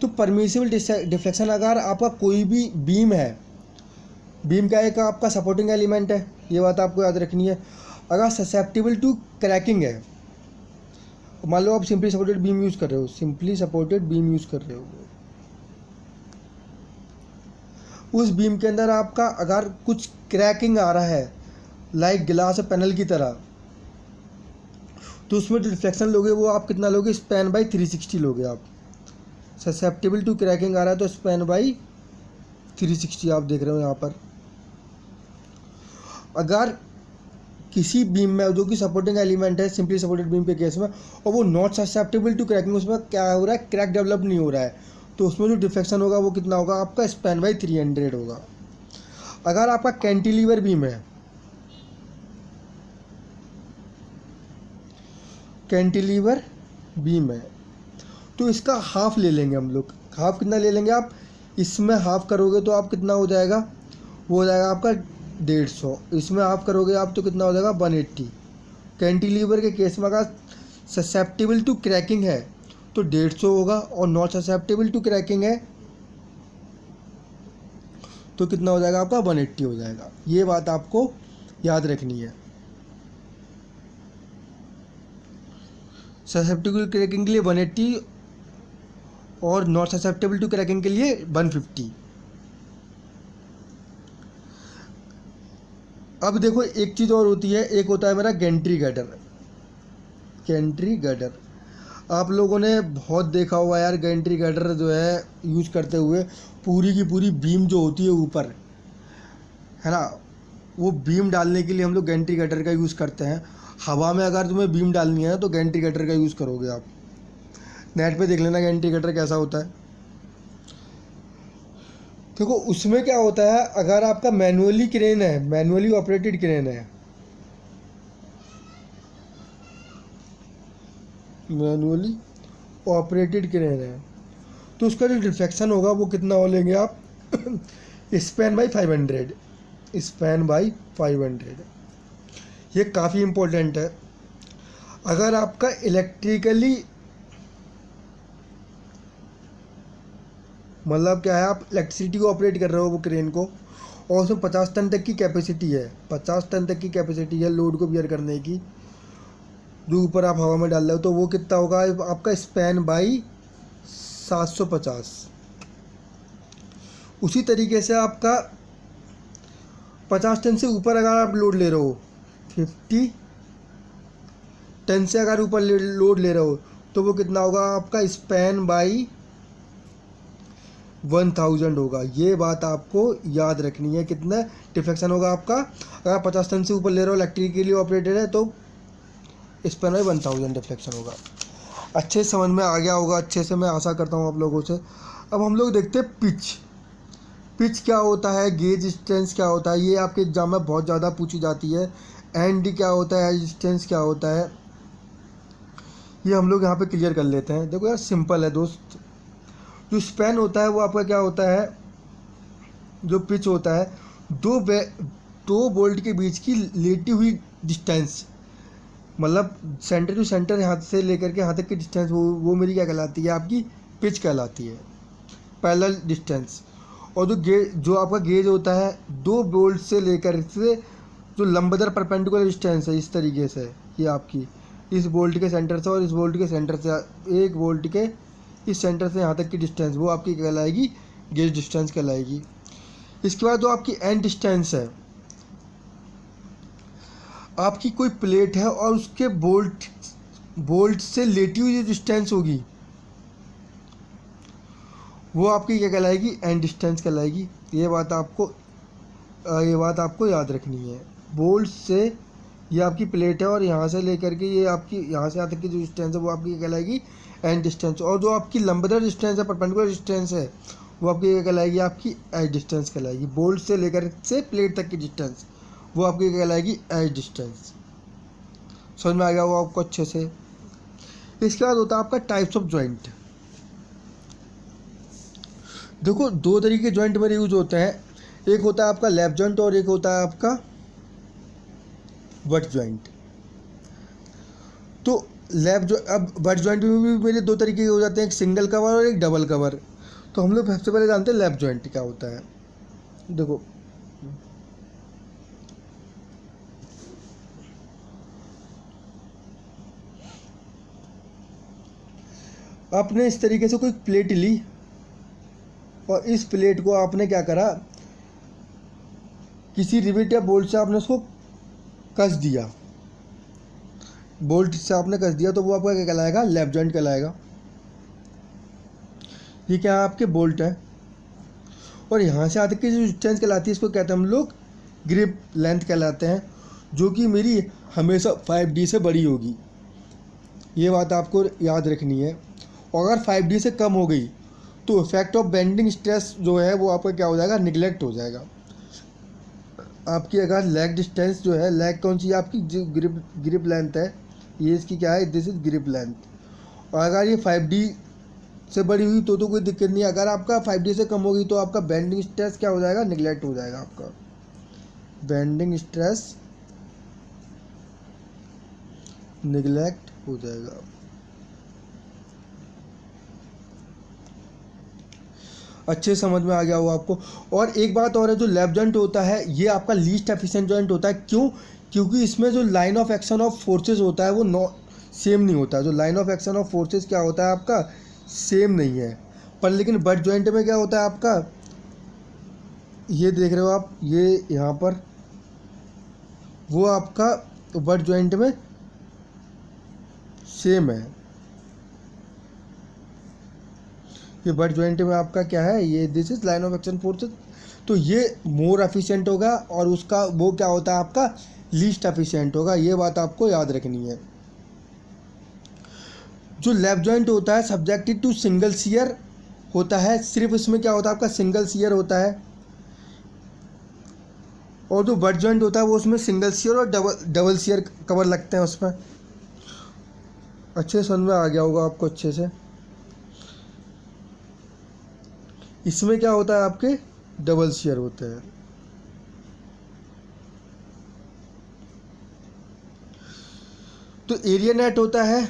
तो परमिसिबल डिफ्लेक्शन, अगर आपका कोई भी बीम है, बीम का एक आपका सपोर्टिंग एलिमेंट है, ये बात आपको याद रखनी है। अगर ससेप्टिबल टू क्रैकिंग है, मान लो आप सिंपली सपोर्टेड बीम यूज़ कर रहे हो, सिंपली सपोर्टेड बीम यूज़ कर रहे हो, उस बीम के अंदर आपका अगर कुछ क्रैकिंग आ रहा है लाइक गिलास पैनल की तरह, तो उसमें जो रिफ्लेक्शन लोगे वो आप कितना लोगे, स्पैन बाई 360 लोगे आप। ससेप्टिबल टू क्रैकिंग आ रहा है तो स्पैन बाई 360 आप देख रहे हो यहाँ पर। अगर किसी बीम में जो कि सपोर्टिंग एलिमेंट है सिंपली सपोर्टेड बीम के केस में, और वो नॉट ससेप्टिबल टू क्रैकिंग, उसमें क्या हो रहा है, क्रैक डेवलप नहीं हो रहा है, तो उसमें जो डिफ्लेक्शन होगा वो कितना होगा आपका, स्पैन बाई 300 होगा। अगर आपका कैंटिलीवर बीम है, कैंटिलीवर बीम है, तो इसका हाफ ले लेंगे हम लोग। हाफ कितना ले लेंगे आप, इसमें हाफ करोगे तो आप कितना हो जाएगा, वो हो जाएगा आपका 150। इसमें हाफ करोगे आप तो कितना हो जाएगा 180। कैंटिलीवर के केस में अगर ससेप्टिबल टू क्रैकिंग है तो 150 होगा, और नॉट ससेप्टिबल टू क्रैकिंग है तो कितना हो जाएगा आपका 180 हो जाएगा। ये बात आपको याद रखनी है। ससेप्टिबल क्रैकिंग के लिए 180 और नॉट ससेप्टेबल टू क्रैकिंग के लिए 150। अब देखो एक चीज़ और होती है, एक होता है मेरा गेंट्री गर्डर। गेंट्री गर्डर आप लोगों ने बहुत देखा होगा यार, गेंट्री गर्डर जो है यूज करते हुए, पूरी की पूरी बीम जो होती है ऊपर, है ना, वो बीम डालने के लिए हम लोग गेंट्री गर्डर का यूज़ करते हैं। हवा में अगर तुम्हें बीम डालनी है तो गेंट्री गर्डर का यूज़ करोगे आप। नेट पे देख लेना गेंट्री गर्डर कैसा होता है। देखो उसमें क्या होता है, अगर आपका मैनुअली क्रेन है, मैनुअली ऑपरेटेड क्रेन है, मैनुअली ऑपरेटेड क्रेन है, तो उसका जो डिफ्लेक्शन होगा वो कितना हो लेंगे आप स्पैन बाई 500, स्पैन बाई 500। ये काफ़ी इम्पोर्टेंट है। अगर आपका इलेक्ट्रिकली मतलब क्या है, आप इलेक्ट्रिसिटी को ऑपरेट कर रहे हो वो क्रेन को, और उसमें 50 टन तक की कैपेसिटी है, 50 टन तक की कैपेसिटी है लोड को बियर करने की, जो ऊपर आप हवा में डाल रहे हो। तो वो कितना होगा आपका, स्पैन बाई 750। उसी तरीके से आपका 50 टन से ऊपर अगर आप लोड ले रहे हो, 50 टन से अगर ऊपर लोड ले रहे हो, तो वो कितना होगा आपका, स्पैन बाई 1000 होगा। ये बात आपको याद रखनी है। कितना डिफ्लेक्शन होगा आपका, अगर 50 टन से ऊपर ले रहे हो, इलेक्ट्रिकली ऑपरेटेड है, तो स्पैन बाई 1000 डिफ्लेक्शन होगा। अच्छे से समझ में आ गया होगा, अच्छे से मैं आशा करता हूँ आप लोगों से। अब हम लोग देखते हैं पिच। पिच क्या होता है, गेज डिस्टेंस क्या होता है, ये आपके एग्जाम में बहुत ज़्यादा पूछी जाती है। एंड क्या होता है, एज डिस्टेंस क्या होता है, ये हम लोग यहाँ पे क्लियर कर लेते हैं। देखो यार, सिंपल है दोस्त। जो स्पैन होता है वो आपका क्या होता है, जो पिच होता है, दो बोल्ट के बीच की लेटी हुई डिस्टेंस, मतलब सेंटर टू सेंटर यहाँ से लेकर के यहाँ तक की डिस्टेंस, वो मेरी क्या कहलाती है, आपकी पिच कहलाती है, पैरेलल डिस्टेंस। और जो आपका गेज होता है, दो बोल्ट से लेकर से जो लंबदर परपेंडिकुलर डिस्टेंस है, इस तरीके से, ये आपकी इस बोल्ट के सेंटर से और इस बोल्ट के सेंटर से, एक बोल्ट के इस सेंटर से यहाँ तक की डिस्टेंस, वो आपकी कहलाएगी गेज डिस्टेंस कहलाएगी। इसके बाद जो आपकी एंड डिस्टेंस है, आपकी कोई प्लेट है और उसके बोल्ट से लेटी हुई जो डिस्टेंस होगी, वो आपकी क्या कहलाएगी, एंड डिस्टेंस कहलाएगी। ये बात आपको याद रखनी है। बोल्ट से, ये आपकी प्लेट है और यहाँ से लेकर के ये आपकी यहाँ से यहाँ तक की जो डिस्टेंस है, वो आपकी क्या कहलाएगी, एंड डिस्टेंस। और जो आपकी लंबदर डिस्टेंस है, परपेंडिकुलर डिस्टेंस है, वो आपकी क्या कहलाएगी, आपकी एज डिस्टेंस कहलाएगी। बोल्ट से लेकर से प्लेट तक की डिस्टेंस, वो आपकी क्या कहलाएगी, एज डिस्टेंस। समझ में आ गया वो आपको अच्छे से। इसके बाद होता है आपका टाइप्स ऑफ जॉइंट। देखो, दो तरीके के जॉइंट मेरे यूज होते हैं, एक होता है आपका लैप जॉइंट और एक होता है आपका बट जॉइंट। तो अब बट जॉइंट में भी मेरे दो तरीके के हो जाते हैं, एक सिंगल कवर और एक डबल कवर। तो हम लोग सबसे पहले जानते हैं लैप जॉइंट क्या होता है। देखो, आपने इस तरीके से कोई प्लेट ली और इस प्लेट को आपने क्या करा, किसी रिवेट या बोल्ट से आपने उसको कस दिया, बोल्ट से आपने कस दिया, तो वो आपका क्या कहलाएगा, लैप जॉइंट कहलाएगा। ये क्या है, आपके बोल्ट है, और यहाँ से आते की जो डिस्टेंस कहलाती है, इसको कहते हैं हम लोग ग्रिप लेंथ कहलाते हैं, जो कि मेरी हमेशा 5D से बड़ी होगी। ये बात आपको याद रखनी है। और अगर 5D से कम हो गई तो इफेक्ट ऑफ बेंडिंग स्ट्रेस जो है वो आपका क्या हो जाएगा, निगलेक्ट हो जाएगा। आपकी अगर लेग डिस्टेंस जो है, लेग कौन सी है आपकी, जो ग्रिप लेंथ है, ये इसकी क्या है, दिस इज ग्रिप लेंथ। और अगर ये 5D से बड़ी हुई तो कोई दिक्कत नहीं है। अगर आपका 5D से कम होगी तो आपका बेंडिंग स्ट्रेस क्या हो जाएगा, निगलेक्ट हो जाएगा, आपका बेंडिंग स्ट्रेस निगलेक्ट हो जाएगा। अच्छे समझ में आ गया हो आपको। और एक बात और है, जो लैप जॉइंट होता है ये आपका लीस्ट एफिशिएंट जॉइंट होता है। क्यों? क्योंकि इसमें जो line of action of forces होता है वो सेम नहीं होता। जो line of action of forces क्या होता है आपका, सेम नहीं है। पर लेकिन बट जॉइंट में क्या होता है आपका, ये देख रहे हो आप, ये यहाँ पर, वो आपका बट जॉइंट में सेम है। ये बट जॉइंट में आपका क्या है, ये this is line of action forces, तो ये मोर एफिशिएंट होगा और उसका वो क्या होता है आपका, लीस्ट एफिशिएंट होगा। ये बात आपको याद रखनी है। जो लैप जॉइंट होता है सब्जेक्टेड टू सिंगल शियर होता है, सिर्फ इसमें क्या होता है आपका, सिंगल शियर होता है। और जो बट जॉइंट होता है वो उसमें सिंगल शियर और डबल शियर कवर लगते हैं उसमें। अच्छे समझ में आ गया होगा आपको अच्छे से। इसमें क्या होता है आपके, डबल शियर होते हैं। तो एरिया नेट होता है।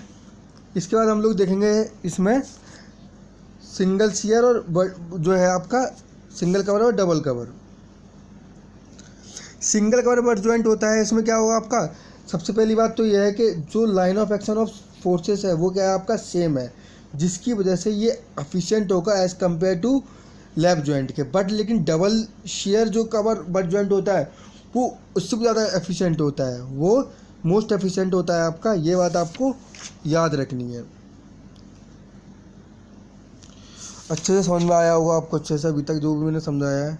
इसके बाद हम लोग देखेंगे इसमें सिंगल शियर और जो है आपका सिंगल कवर और double cover. Single cover butt joint होता है, इसमें क्या होगा आपका, सबसे पहली बात तो यह है कि जो line of action of forces है वो क्या है आपका सेम है, जिसकी वजह से ये एफिशिएंट होगा as compare to lap joint के। बट लेकिन डबल शेयर जो कवर बट ज्वाइंट होता है वो उससे भी ज़्यादा एफिशिएंट होता है, वो मोस्ट एफिशिएंट होता है आपका, ये बात आपको याद रखनी है। अच्छे से समझ में आया होगा आपको, अच्छे से अभी तक जो भी मैंने समझाया है।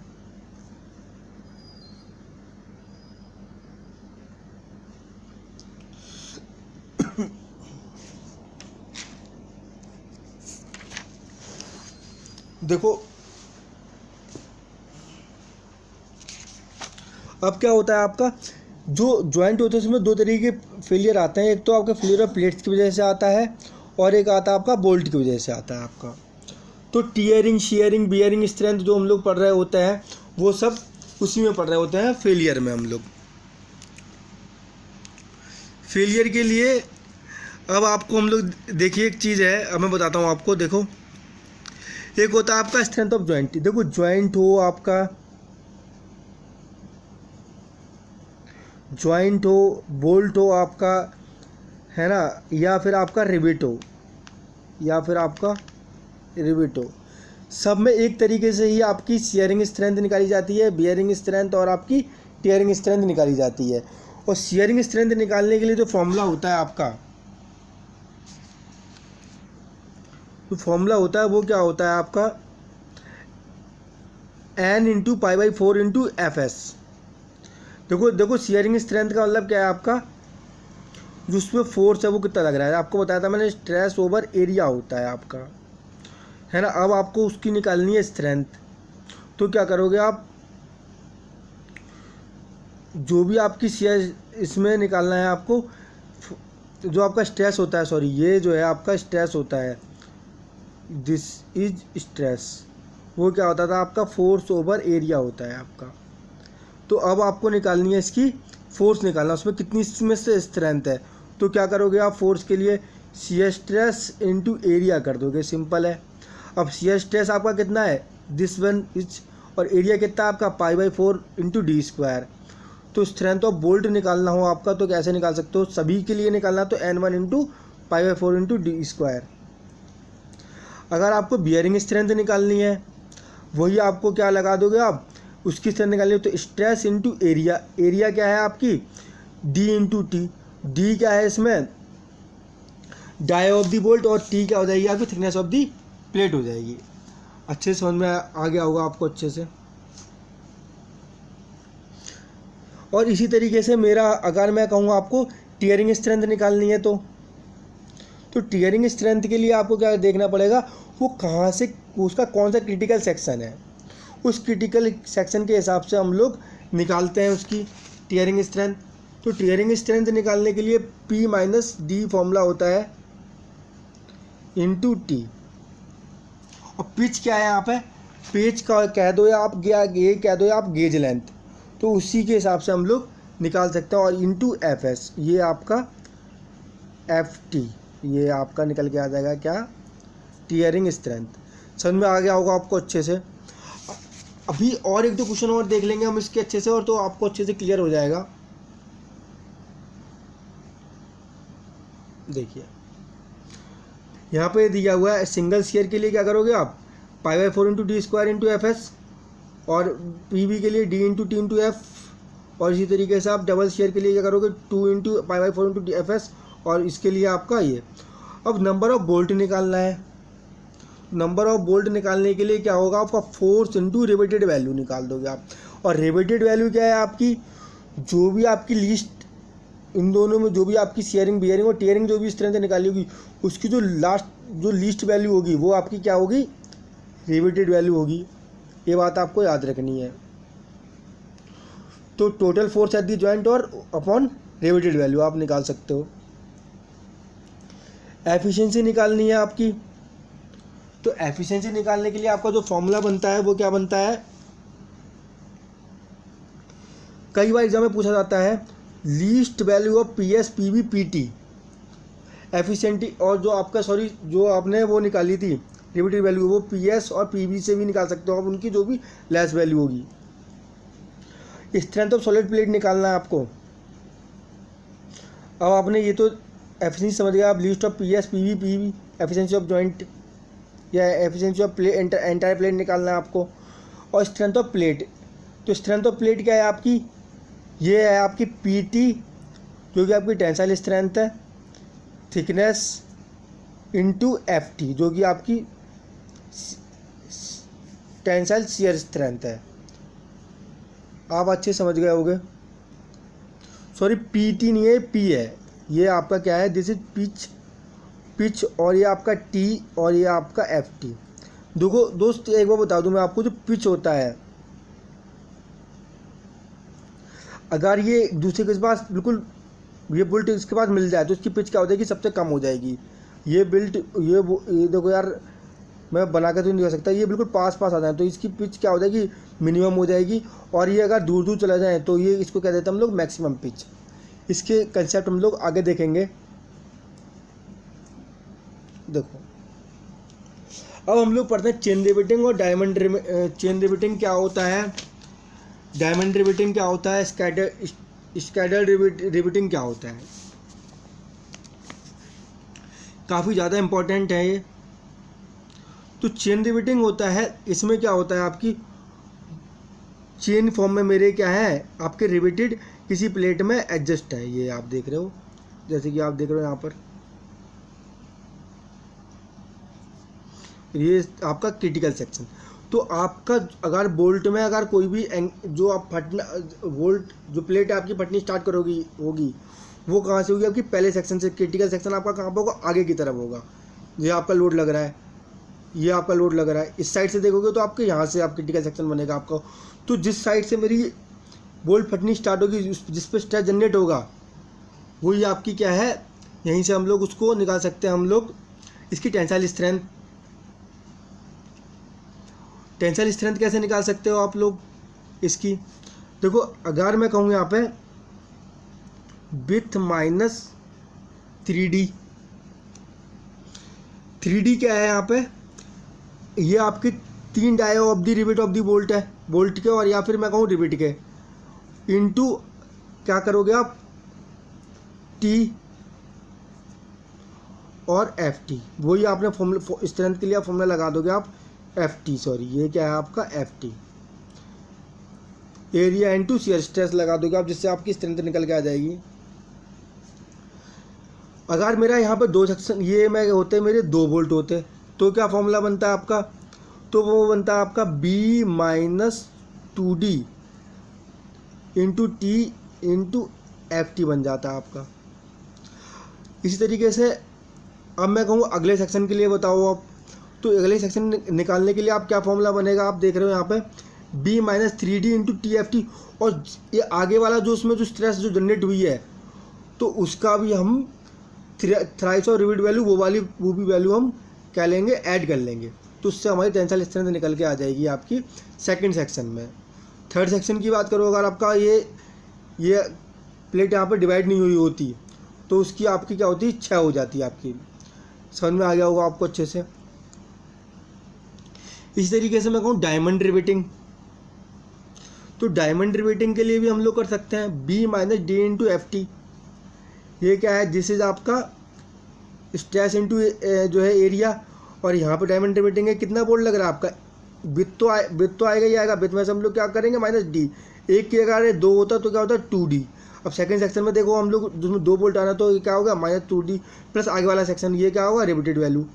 देखो अब क्या होता है आपका, जो जॉइंट होते हैं उसमें दो तरीके के फेलियर आते हैं। एक तो आपका फेलियर ऑफ प्लेट्स की वजह से आता है और एक आता है आपका बोल्ट की वजह से आता है आपका। तो टीयरिंग, शेयरिंग, बियरिंग स्ट्रेंथ जो हम लोग पढ़ रहे होते हैं वो सब उसी में पढ़ रहे होते हैं फेलियर में हम लोग। फेलियर के लिए अब आपको हम लोग देखिए एक चीज़ है, अब मैं बताता हूँ आपको। देखो एक होता है आपका स्ट्रेंथ ऑफ जॉइंट। देखो जॉइंट हो आपका, जॉइंट हो, बोल्ट हो आपका, है ना, या फिर आपका रिवेट हो, या फिर आपका रिवेट हो, सब में एक तरीके से ही आपकी शेयरिंग स्ट्रेंथ निकाली जाती है, बियरिंग स्ट्रेंथ और आपकी टीयरिंग स्ट्रेंथ निकाली जाती है। और शेयरिंग स्ट्रेंथ निकालने के लिए जो फॉर्मूला होता है आपका, जो फॉर्मूला होता है वो क्या होता है आपका, n into pi by 4 into F S. देखो शेयरिंग स्ट्रेंथ का मतलब क्या है आपका, जो उसमें फोर्स है वो कितना लग रहा है, आपको बताया था मैंने, स्ट्रेस ओवर एरिया होता है आपका, है ना। अब आपको उसकी निकालनी है स्ट्रेंथ, तो क्या करोगे आप, जो भी आपकी शेयर इसमें निकालना है आपको, जो आपका स्ट्रेस होता है, सॉरी ये जो है आपका स्ट्रेस होता है, दिस इज स्ट्रेस, वो क्या होता था आपका फोर्स ओवर एरिया होता है आपका। तो अब आपको निकालनी है इसकी फोर्स निकालना, उसमें कितनी इसमें से स्ट्रेंथ है। तो क्या करोगे आप, फोर्स के लिए शियर स्ट्रेस इनटू एरिया कर दोगे, सिंपल है। अब शियर स्ट्रेस आपका कितना है, दिस वन इज, और एरिया कितना है आपका pi by 4 into D square. तो स्ट्रेंथ ऑफ बोल्ट निकालना हो आपका तो कैसे निकाल सकते हो, सभी के लिए निकालना तो n1 into pi by 4 into D square. अगर आपको बियरिंग स्ट्रेंथ निकालनी है वही आपको क्या लगा दोगे आप, उसकी स्ट्रेंथ निकालनी है तो स्ट्रेस इंटू एरिया, एरिया क्या है आपकी डी इंटू टी, डी क्या है इसमें डाई ऑफ दी बोल्ट, और टी क्या हो जाएगी आपकी थिकनेस ऑफ दी प्लेट हो जाएगी। अच्छे से समझ में आ गया होगा आपको अच्छे से। और इसी तरीके से मेरा अगर मैं कहूँ आपको टीयरिंग स्ट्रेंथ निकालनी है तो टीयरिंग स्ट्रेंथ के लिए आपको क्या देखना पड़ेगा, वो कहाँ से, उसका कौन सा क्रिटिकल सेक्शन है, उस क्रिटिकल सेक्शन के हिसाब से हम लोग निकालते हैं उसकी टीयरिंग स्ट्रेंथ। तो टीयरिंग स्ट्रेंथ निकालने के लिए P माइनस डी फॉर्मूला होता है इंटू टी। और पिच क्या है यहाँ पे, पिच का कह दो या आप ये कह दो या आप गेज लेंथ, तो उसी के हिसाब से हम लोग निकाल सकते हैं। और इंटू एफ एस, ये आपका एफ टी, ये आपका निकल के आ जाएगा क्या, टीयरिंग स्ट्रेंथ। समझ में आ गया होगा आपको अच्छे से। अभी और एक दो क्वेश्चन और देख लेंगे हम इसके अच्छे से, और तो आपको अच्छे से क्लियर हो जाएगा। देखिए यहाँ पे दिया हुआ है सिंगल शेयर के लिए क्या करोगे आप, pi by 4 into D square into F S, और पी बी के लिए D into T into F, और इसी तरीके से आप डबल शेयर के लिए क्या करोगे 2 into pi by 4 into F S, और इसके लिए आपका ये। अब नंबर ऑफ बोल्ट निकालना है, नंबर ऑफ बोल्ट निकालने के लिए क्या होगा आपका, फोर्स इंटू रिवेटेड वैल्यू निकाल दोगे आप। और रिवेटेड वैल्यू क्या है आपकी, जो भी आपकी लीस्ट, इन दोनों में जो भी आपकी शेयरिंग बियरिंग और टीयरिंग जो भी स्ट्रेंथ निकाली होगी, उसकी जो लीस्ट वैल्यू होगी वो आपकी क्या होगी, रिवेटेड वैल्यू होगी। ये बात आपको याद रखनी है। तो total force at the joint और अपॉन रिवेटेड वैल्यू आप निकाल सकते हो। एफिशिएंसी निकालनी है आपकी, तो एफिशिएंसी निकालने के लिए आपका जो फॉर्मूला बनता है वो क्या बनता है, कई बार एग्जाम में पूछा जाता है least value of P S P T efficiency, और जो आपका जो आपने वो निकाली थी रिवेटेड वैल्यू वो PS और PB से भी निकाल सकते हो आप, उनकी जो भी लेस वैल्यू होगी। स्ट्रेंथ ऑफ सॉलिड प्लेट निकालना है आपको। अब आपने ये तो एफिशिएंसी समझ गया आप, least of PS PB PB efficiency of joint या efficiency of plate entire plate निकालना है आपको। और स्ट्रेंथ ऑफ प्लेट, तो स्ट्रेंथ ऑफ प्लेट क्या है आपकी, ये है आपकी PT जो कि आपकी टेंसाइल स्ट्रेंथ है, थिकनेस इंटू FT जो कि आपकी टेंसाइल शियर स्ट्रेंथ है। आप अच्छे समझ गए होंगे। सॉरी PT नहीं है, P है, ये आपका क्या है, दिस इज पिच और ये आपका T और ये आपका FT। देखो दोस्त एक बार बता दूं मैं आपको, जो पिच होता है अगर ये दूसरे के पास बिल्कुल ये बुल्ट इसके पास मिल जाए तो इसकी पिच क्या हो जाएगी, सबसे कम हो जाएगी। ये बिल्ट ये देखो यार मैं बना के तो नहीं दिखा सकता, ये बिल्कुल पास आ जाए तो इसकी पिच क्या हो जाएगी, मिनिमम हो जाएगी। और ये अगर दूर दूर चला जाए तो ये इसको क्या देते हैं हम लोग, मैक्सिमम पिच। इसके कंसेप्ट हम लोग आगे देखेंगे। देखो अब हम लोग पढ़ते हैं चेन रिवेटिंग और डायमंड चेन रिवेटिंग क्या होता है, डायमंड रिवेटिंग क्या होता है, स्कैडर रिवेटिंग क्या होता है। काफ़ी ज़्यादा इम्पोर्टेंट है ये। तो चेन रिवेटिंग होता है, इसमें क्या होता है आपकी चेन फॉर्म में मेरे क्या है आपके रिवेटेड किसी प्लेट में एडजस्ट है, ये आप देख रहे हो, जैसे कि आप देख रहे हो यहाँ पर, ये आपका क्रिटिकल सेक्शन। तो आपका अगर बोल्ट में अगर कोई भी जो आप फटना बोल्ट जो प्लेट आपकी फटनी स्टार्ट करोगी होगी वो कहाँ से होगी, आपकी पहले सेक्शन से। क्रिटिकल सेक्शन आपका कहाँ पर होगा, आगे की तरफ होगा। ये आपका लोड लग रहा है, ये आपका लोड लग रहा है, इस साइड से देखोगे तो आपके यहाँ से आप क्रिटिकल सेक्शन बनेगा आपका। तो जिस साइड से मेरी बोल्ट फटनी स्टार्ट होगी, जिस पे स्ट्रेस जनरेट होगा वही आपकी क्या है, यहीं से हम लोग उसको निकाल सकते हैं हम लोग इसकी टेंसाइल स्ट्रेंथ। टेंसाइल स्ट्रेंथ कैसे निकाल सकते हो आप लोग इसकी, देखो अगर मैं कहूँ यहाँ पे विथ माइनस 3D क्या है यहाँ पे, ये आपकी 3 dia of the rivet of the bolt है, बोल्ट के और या फिर मैं कहूँ रिवेट के, इनटू क्या करोगे आप T और FT, वही आपने फॉर्मूला स्ट्रेंथ के लिए आप फॉर्मूला लगा दोगे आप FT, सॉरी ये क्या है आपका FT, area into shear stress लगा दोगे आप, जिससे आपकी स्ट्रेंथ निकल के आ जाएगी। अगर मेरा यहाँ पे 2 सेक्शन ये मैं होते मेरे 2 बोल्ट होते तो क्या फॉर्मूला बनता है आपका, तो वो बनता है आपका B minus 2D into T into FT बन जाता है आपका। इसी तरीके से अब मैं कहूँ अगले सेक्शन के लिए बताओ आप, तो अगले सेक्शन निकालने के लिए आप क्या फॉर्मूला बनेगा, आप देख रहे हो यहाँ पे B minus 3D into TFT, और ये आगे वाला जो उसमें जो स्ट्रेस जो जनरेट हुई है तो उसका भी हम थ्राइस और रिवेट वैल्यू वो भी वैल्यू हम क्या लेंगे, ऐड कर लेंगे, तो उससे हमारी टेंसाइल स्ट्रेंथ निकल के आ जाएगी आपकी सेकंड सेक्शन में। थर्ड सेक्शन की बात करो, अगर आपका ये प्लेट यहाँ पर डिवाइड नहीं हुई होती तो उसकी आपकी क्या होती है, 6 हो जाती है आपकी। समझ में आ गया होगा आपको अच्छे से। इसी तरीके से मैं कहूँ डायमंड रिवेटिंग, तो डायमंड रिवेटिंग के लिए भी हम लोग कर सकते हैं B minus D into FT। ये क्या है, दिस इज आपका स्ट्रेस इंटू जो है एरिया, और यहाँ पे डायमंड रिवेटिंग है, कितना बोल्ट लग रहा है आपका, विथ तो आएगा ही आएगा, विथ में से हम लोग क्या करेंगे माइनस D, एक की अगर 2 होता तो क्या होता है 2D। अब सेकंड सेक्शन में देखो हम लोग जिसमें 2 बोल्ट आना तो ये क्या होगा माइनस 2D प्लस आगे वाला सेक्शन ये क्या होगा रिवेटेड वैल्यू।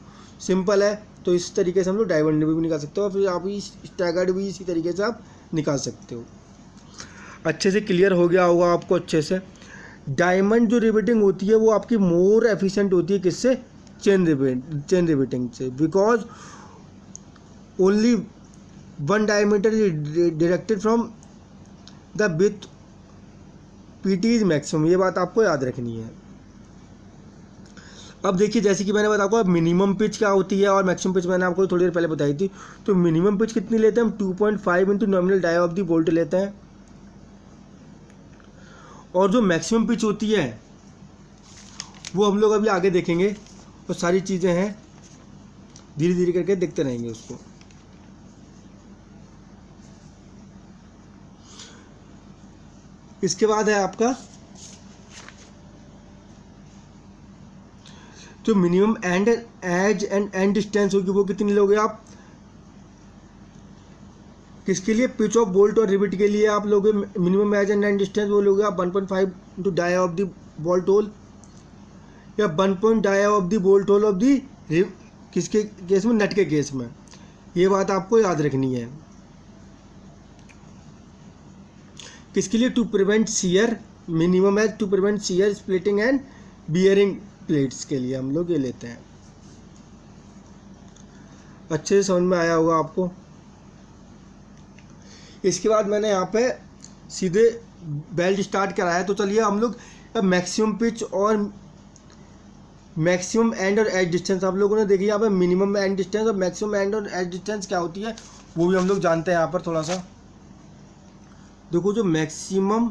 सिंपल है, तो इस तरीके से हम लोग डायमंड भी निकाल सकते हो, और फिर आप स्टैगर्ड भी इसी तरीके से आप निकाल सकते हो। अच्छे से क्लियर हो गया होगा आपको अच्छे से। डायमंड जो रिवेटिंग होती है वो आपकी मोर एफिशिएंट होती है किससे, चेन रिवेटिंग से, because only 1 diameter is directed from the with PT is maximum, ये बात आपको याद रखनी है। अब देखिए जैसे कि मैंने बताया आपको मिनिमम पिच क्या होती है और मैक्सिमम पिच मैंने आपको थोड़ी देर पहले बताई थी। तो मिनिमम पिच कितनी लेते हैं हम, 2.5 into nominal dia of the bolt लेते हैं, और जो मैक्सिमम पिच होती है वो हम लोग अभी आगे देखेंगे, वो सारी चीज़ें हैं धीरे धीरे करके देखते रहेंगे उसको। इसके बाद है आपका जो minimum end edge and end distance होगी वो कितनी लोगे आप, किसके लिए, पिच ऑफ बोल्ट और रिविट के लिए आप लोगे minimum edge and end distance वो लोगे आप 1.5 into dia of the bolt hole, या 1 point dia of the bolt hole of the किसके केस में, नट के केस में। ये बात आपको याद रखनी है। किसके लिए, to prevent shear, minimum edge to prevent shear splitting and bearing plates के लिए हम लोग ये लेते हैं। अच्छे से समझ में आया होगा आपको। इसके बाद मैंने यहाँ पे सीधे बेल्ट स्टार्ट कराया, तो चलिए हम लोग मैक्सिमम पिच और मैक्सिमम एंड और एज डिस्टेंस आप लोगों ने देखी यहाँ पे, मिनिमम एंड डिस्टेंस और मैक्सिमम एंड और एज डिस्टेंस क्या होती है वो भी हम लोग जानते हैं। यहाँ पर थोड़ा सा देखो, जो मैक्सिमम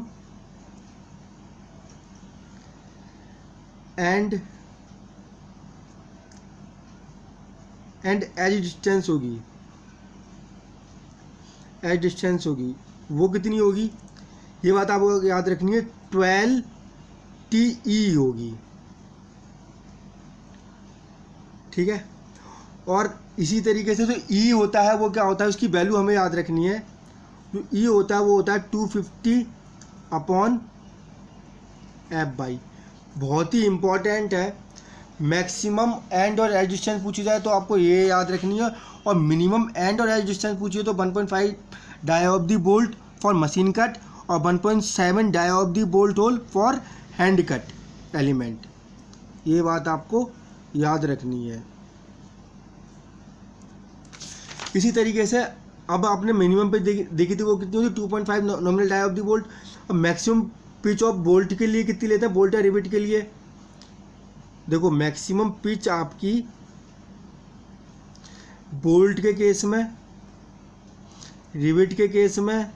एंड एज डिस्टेंस होगी, एज डिस्टेंस होगी वो कितनी होगी, ये बात आपको याद रखनी है, 12 TE होगी, ठीक है। और इसी तरीके से जो E होता है वो क्या होता है, उसकी वैल्यू हमें याद रखनी है। जो E होता है वो होता है 250/F/। बहुत ही इम्पॉर्टेंट है। मैक्सिमम एंड और एज डिस्टेंस पूछी जाए तो आपको ये याद रखनी है, और मिनिमम एंड और एज डिस्टेंस पूछिए तो 1.5 dia of the bolt for machine cut और 1.7 dia of the bolt hole for hand cut element. ये बात आपको याद रखनी है। इसी तरीके से अब आपने मिनिमम पे देखी थी वो कितनी होती, 2.5 nominal dia of the bolt. अब मैक्सिमम पिच ऑफ बोल्ट के लिए कितनी लेते हैं, बोल्ट या रिविट के लिए, देखो मैक्सिमम पिच आपकी बोल्ट के केस में, रिविट के केस में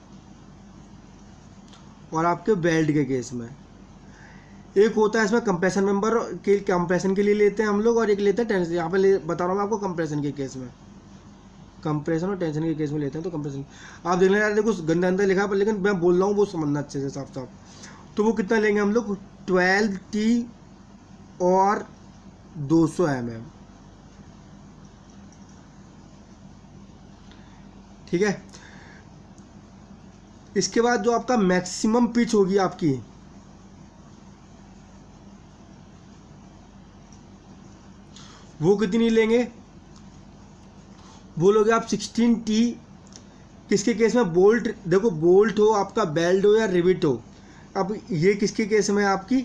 और आपके बेल्ट के केस में। एक होता है इसमें कंप्रेशन मेंबर के, कंप्रेशन के लिए लेते हैं हम लोग, और एक लेते हैं टेंशन। यहाँ पे बता रहा हूँ मैं आपको, कंप्रेशन के केस में, कंप्रेशन और टेंशन के केस में लेते हैं। तो कंप्रेशन आप देख लेना, देखो गंदा अंदर लिखा है लेकिन मैं बोल रहा हूँ वो समझना अच्छे से साफ साफ। तो वो कितना लेंगे हम लोग, 12 T और 200 mm, ठीक है। इसके बाद जो आपका मैक्सिमम पिच होगी आपकी, वो कितनी लेंगे, वो लोगे आप 16 T। किसके केस में, बोल्ट, देखो बोल्ट हो आपका, बेल्ट हो या रिविट हो। अब ये किसके केस में, आपकी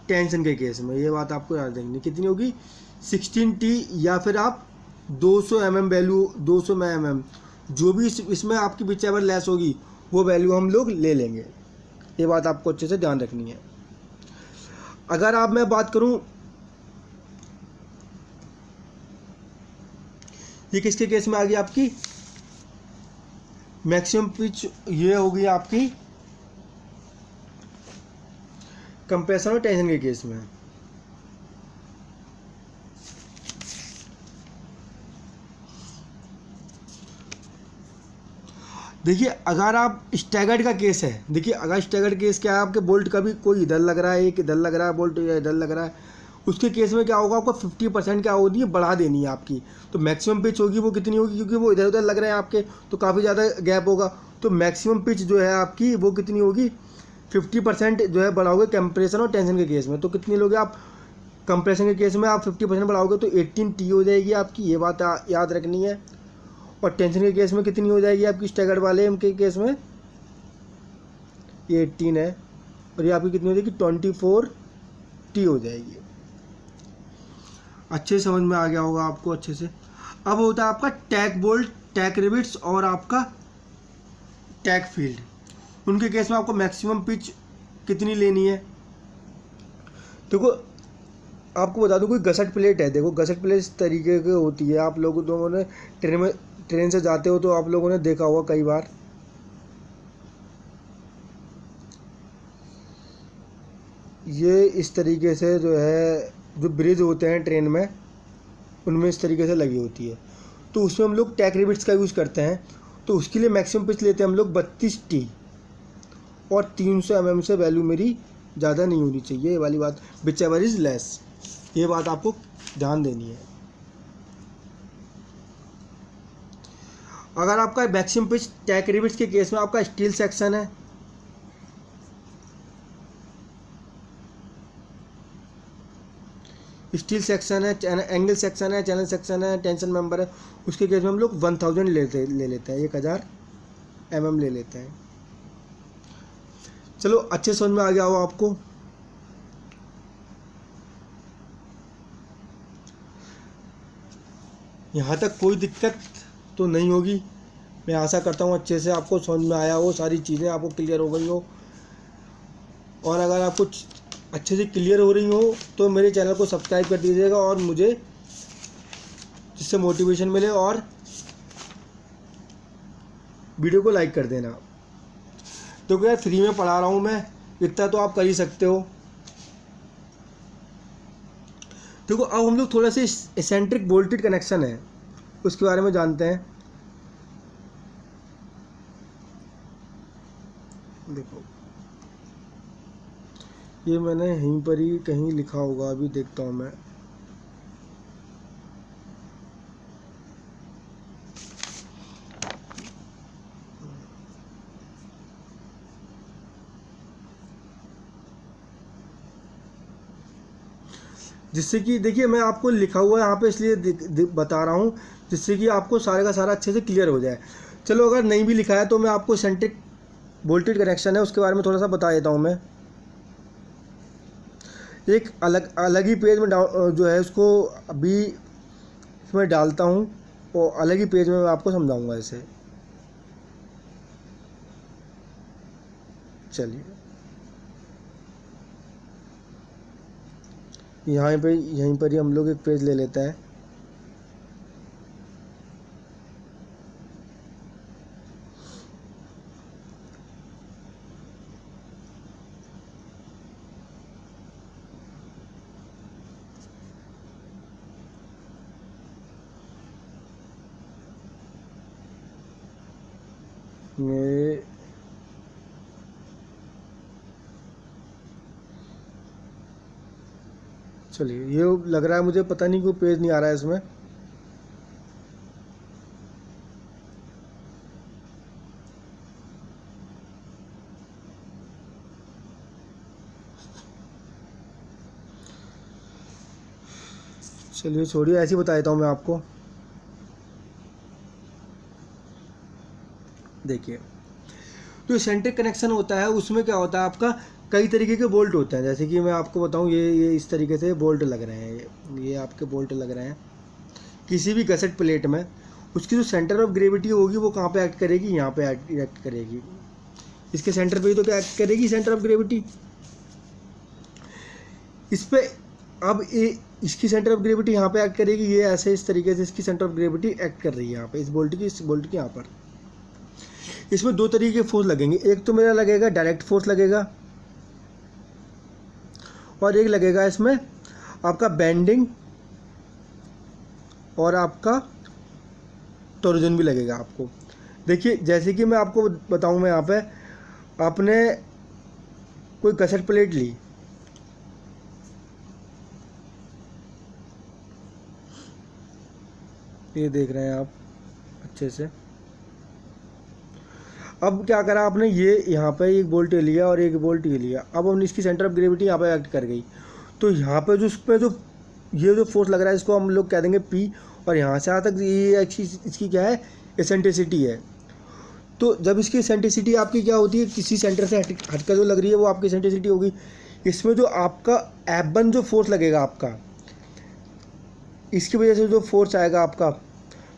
टेंशन के केस में। ये बात आपको याद रखनी, कितनी होगी, 16 T या फिर आप 200 mm वैल्यू, 200 mm जो भी इसमें आपकी विचेवर लेस होगी वो वैल्यू हम लोग ले लेंगे। ये बात आपको अच्छे से ध्यान रखनी है। अगर आप मैं बात करूं, ये किसके केस में आ गई आपकी मैक्सिमम पिच, ये होगी आपकी कंप्रेशन और टेंशन के केस में। देखिए अगर आप स्टैगर्ड का केस है, देखिए अगर स्टैगर्ड केस क्या है, आपके बोल्ट का भी कोई इधर लग रहा है, एक इधर लग रहा है बोल्ट, या इधर लग रहा है, उसके केस में क्या होगा, आपको 50% क्या होगी, बढ़ा देनी है आपकी। तो मैक्सिमम पिच होगी वो कितनी होगी, क्योंकि वो इधर उधर लग रहे हैं आपके, तो काफ़ी ज़्यादा गैप होगा। तो मैक्सिमम पिच जो है आपकी वो कितनी होगी, 50% जो है बढ़ाओगे कंप्रेशन और टेंशन के केस में। तो कितनी लोगे आप, कंप्रेशन के केस में आप 50% बढ़ाओगे तो 18 T हो जाएगी आपकी, ये बात याद रखनी है। और टेंशन के केस में कितनी हो जाएगी आपकी, स्टैगर्ड वाले के केस में ये 18 है, और ये आपकी कितनी हो जाएगी, 24 T हो जाएगी। अच्छे समझ में आ गया होगा आपको अच्छे से। अब होता है आपका टैक बोल्ट, टैक रिविट्स और आपका टैक फील्ड। उनके केस में आपको मैक्सिमम पिच कितनी लेनी है, देखो आपको बता दूं, कोई गसट प्लेट है, देखो गसट प्लेट इस तरीके की होती है, आप लोगों ने ट्रेन से जाते हो तो आप लोगों ने देखा होगा कई बार। ये इस तरीके से जो है, जो ब्रिज होते हैं ट्रेन में, उनमें इस तरीके से लगी होती है। तो उसमें हम लोग टैक रिबिट्स का यूज़ करते हैं। तो उसके लिए मैक्सिमम पिच लेते हैं हम लोग 32T, और 300 mm से वैल्यू मेरी ज़्यादा नहीं होनी चाहिए, ये वाली बात, विच एवर इज़ लेस, ये बात आपको ध्यान देनी है। अगर आपका मैक्सिमम पिच टैक रिबिट्स के केस में आपका स्टील सेक्शन है, स्टील सेक्शन है, एंगल सेक्शन है, चैनल सेक्शन है, टेंशन मेंबर है, उसके केस में हम लोग 1000 ले लेते हैं, 1000 mm ले लेते हैं। चलो अच्छे समझ में आ गया हो आपको। यहाँ तक कोई दिक्कत तो नहीं होगी, मैं आशा करता हूँ अच्छे से आपको समझ में आया हो, सारी चीज़ें आपको क्लियर हो गई हो। और अगर आपको अच्छे से क्लियर हो रही हो तो मेरे चैनल को सब्सक्राइब कर दीजिएगा, और मुझे जिससे मोटिवेशन मिले, और वीडियो को लाइक कर देना। तो क्या फ्री में पढ़ा रहा हूँ मैं, इतना तो आप कर ही सकते हो। देखो अब हम लोग थोड़ा सा एसेंट्रिक बोल्टेड कनेक्शन है उसके बारे में जानते हैं। देखो ये मैंने यहीं पर ही कहीं लिखा होगा, अभी देखता हूँ मैं। जिससे कि देखिए मैं आपको लिखा हुआ है यहाँ पे इसलिए बता रहा हूँ, जिससे कि आपको सारे का सारा अच्छे से क्लियर हो जाए। चलो अगर नहीं भी लिखा है तो मैं आपको एसेंट्रिक वोल्टेज कनेक्शन है उसके बारे में थोड़ा सा बता देता हूँ। मैं एक अलग ही पेज में जो है उसको अभी इसमें डालता हूँ, और अलग ही पेज में मैं आपको समझाऊँगा इसे। चलिए यहीं पर ही हम लोग एक पेज ले लेते हैं। मेरे चलिए ये लग रहा है मुझे, पता नहीं क्यों पेज नहीं आ रहा है इसमें। चलिए छोड़िए, ऐसे ही बता देता हूँ मैं आपको। देखिए तो एसेंट्रिक कनेक्शन होता है, उसमें क्या होता है आपका कई तरीके के बोल्ट होते हैं। जैसे कि मैं आपको बताऊं, ये इस तरीके से बोल्ट लग रहे हैं, ये आपके बोल्ट लग रहे हैं किसी भी गसेट प्लेट में। उसकी जो सेंटर ऑफ ग्रेविटी होगी वो कहाँ पे एक्ट करेगी, यहाँ पे एक्ट करेगी, इसके सेंटर पे ही तो क्या एक्ट करेगी, सेंटर ऑफ ग्रेविटी इस पे। अब इसकी सेंटर ऑफ ग्रेविटी यहाँ पे एक्ट करेगी, ये ऐसे इस तरीके से इसकी सेंटर ऑफ ग्रेविटी एक्ट कर रही है यहाँ पे, इस बोल्ट की यहाँ पर। इसमें दो तरीके के फोर्स लगेंगे, एक तो मेरा लगेगा डायरेक्ट फोर्स लगेगा, और एक लगेगा इसमें आपका बेंडिंग और आपका टॉर्जन भी लगेगा आपको। देखिए जैसे कि मैं आपको बताऊं, मैं यहाँ पे आपने कोई गसेट प्लेट ली, ये देख रहे हैं आप अच्छे से। अब क्या करा आपने, ये यहाँ पे एक बोल्ट लिया और एक बोल्ट ये लिया। अब हमने इसकी सेंटर ऑफ ग्रेविटी यहाँ पे एक्ट कर गई, तो यहाँ पे ये जो फोर्स लग रहा है इसको हम लोग कह देंगे P, और यहाँ से यहाँ तक ये इसकी क्या है, एसेंट्रिसिटी है। तो जब इसकी एसेंट्रिसिटी आपकी क्या होती है, किसी सेंटर से हटकर जो लग रही है वो आपकी एसेंट्रिसिटी होगी। इसमें जो आपका F1 जो फोर्स लगेगा आपका, इसकी वजह से जो फोर्स आएगा आपका,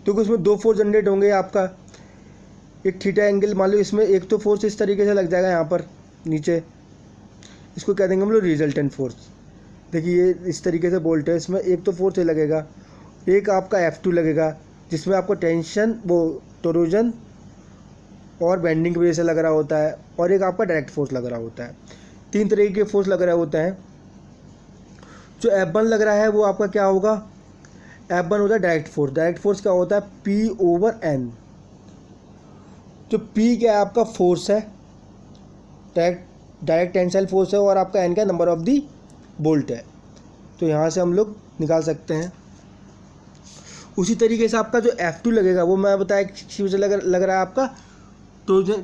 तो इसमें दो फोर्स जनरेट होंगे आपका। एक थीटा एंगल मान लो, इसमें एक तो फोर्स इस तरीके से लग जाएगा यहाँ पर नीचे, इसको कह देंगे हम लोग रिजल्टेंट फोर्स। देखिए ये इस तरीके से बोल्ट है, इसमें एक तो फोर्स ये लगेगा, एक आपका F2 लगेगा जिसमें आपको टेंशन वो टोरोजन और बेंडिंग की वजह से लग रहा होता है, और एक आपका डायरेक्ट फोर्स लग रहा होता है। तीन तरीके के फोर्स लग रहे होते हैं। जो F1 लग रहा है वो आपका क्या होगा, F1 होता है डायरेक्ट फोर्स क्या होता है P/N। तो P क्या है आपका फोर्स है, डायरेक्ट टेंसाइल फोर्स है, और आपका N का नंबर ऑफ दी बोल्ट है। तो यहाँ से हम लोग निकाल सकते हैं। उसी तरीके से आपका जो F2 लगेगा वो मैं बताया किसी वजह से लग रहा है आपका टोर्जन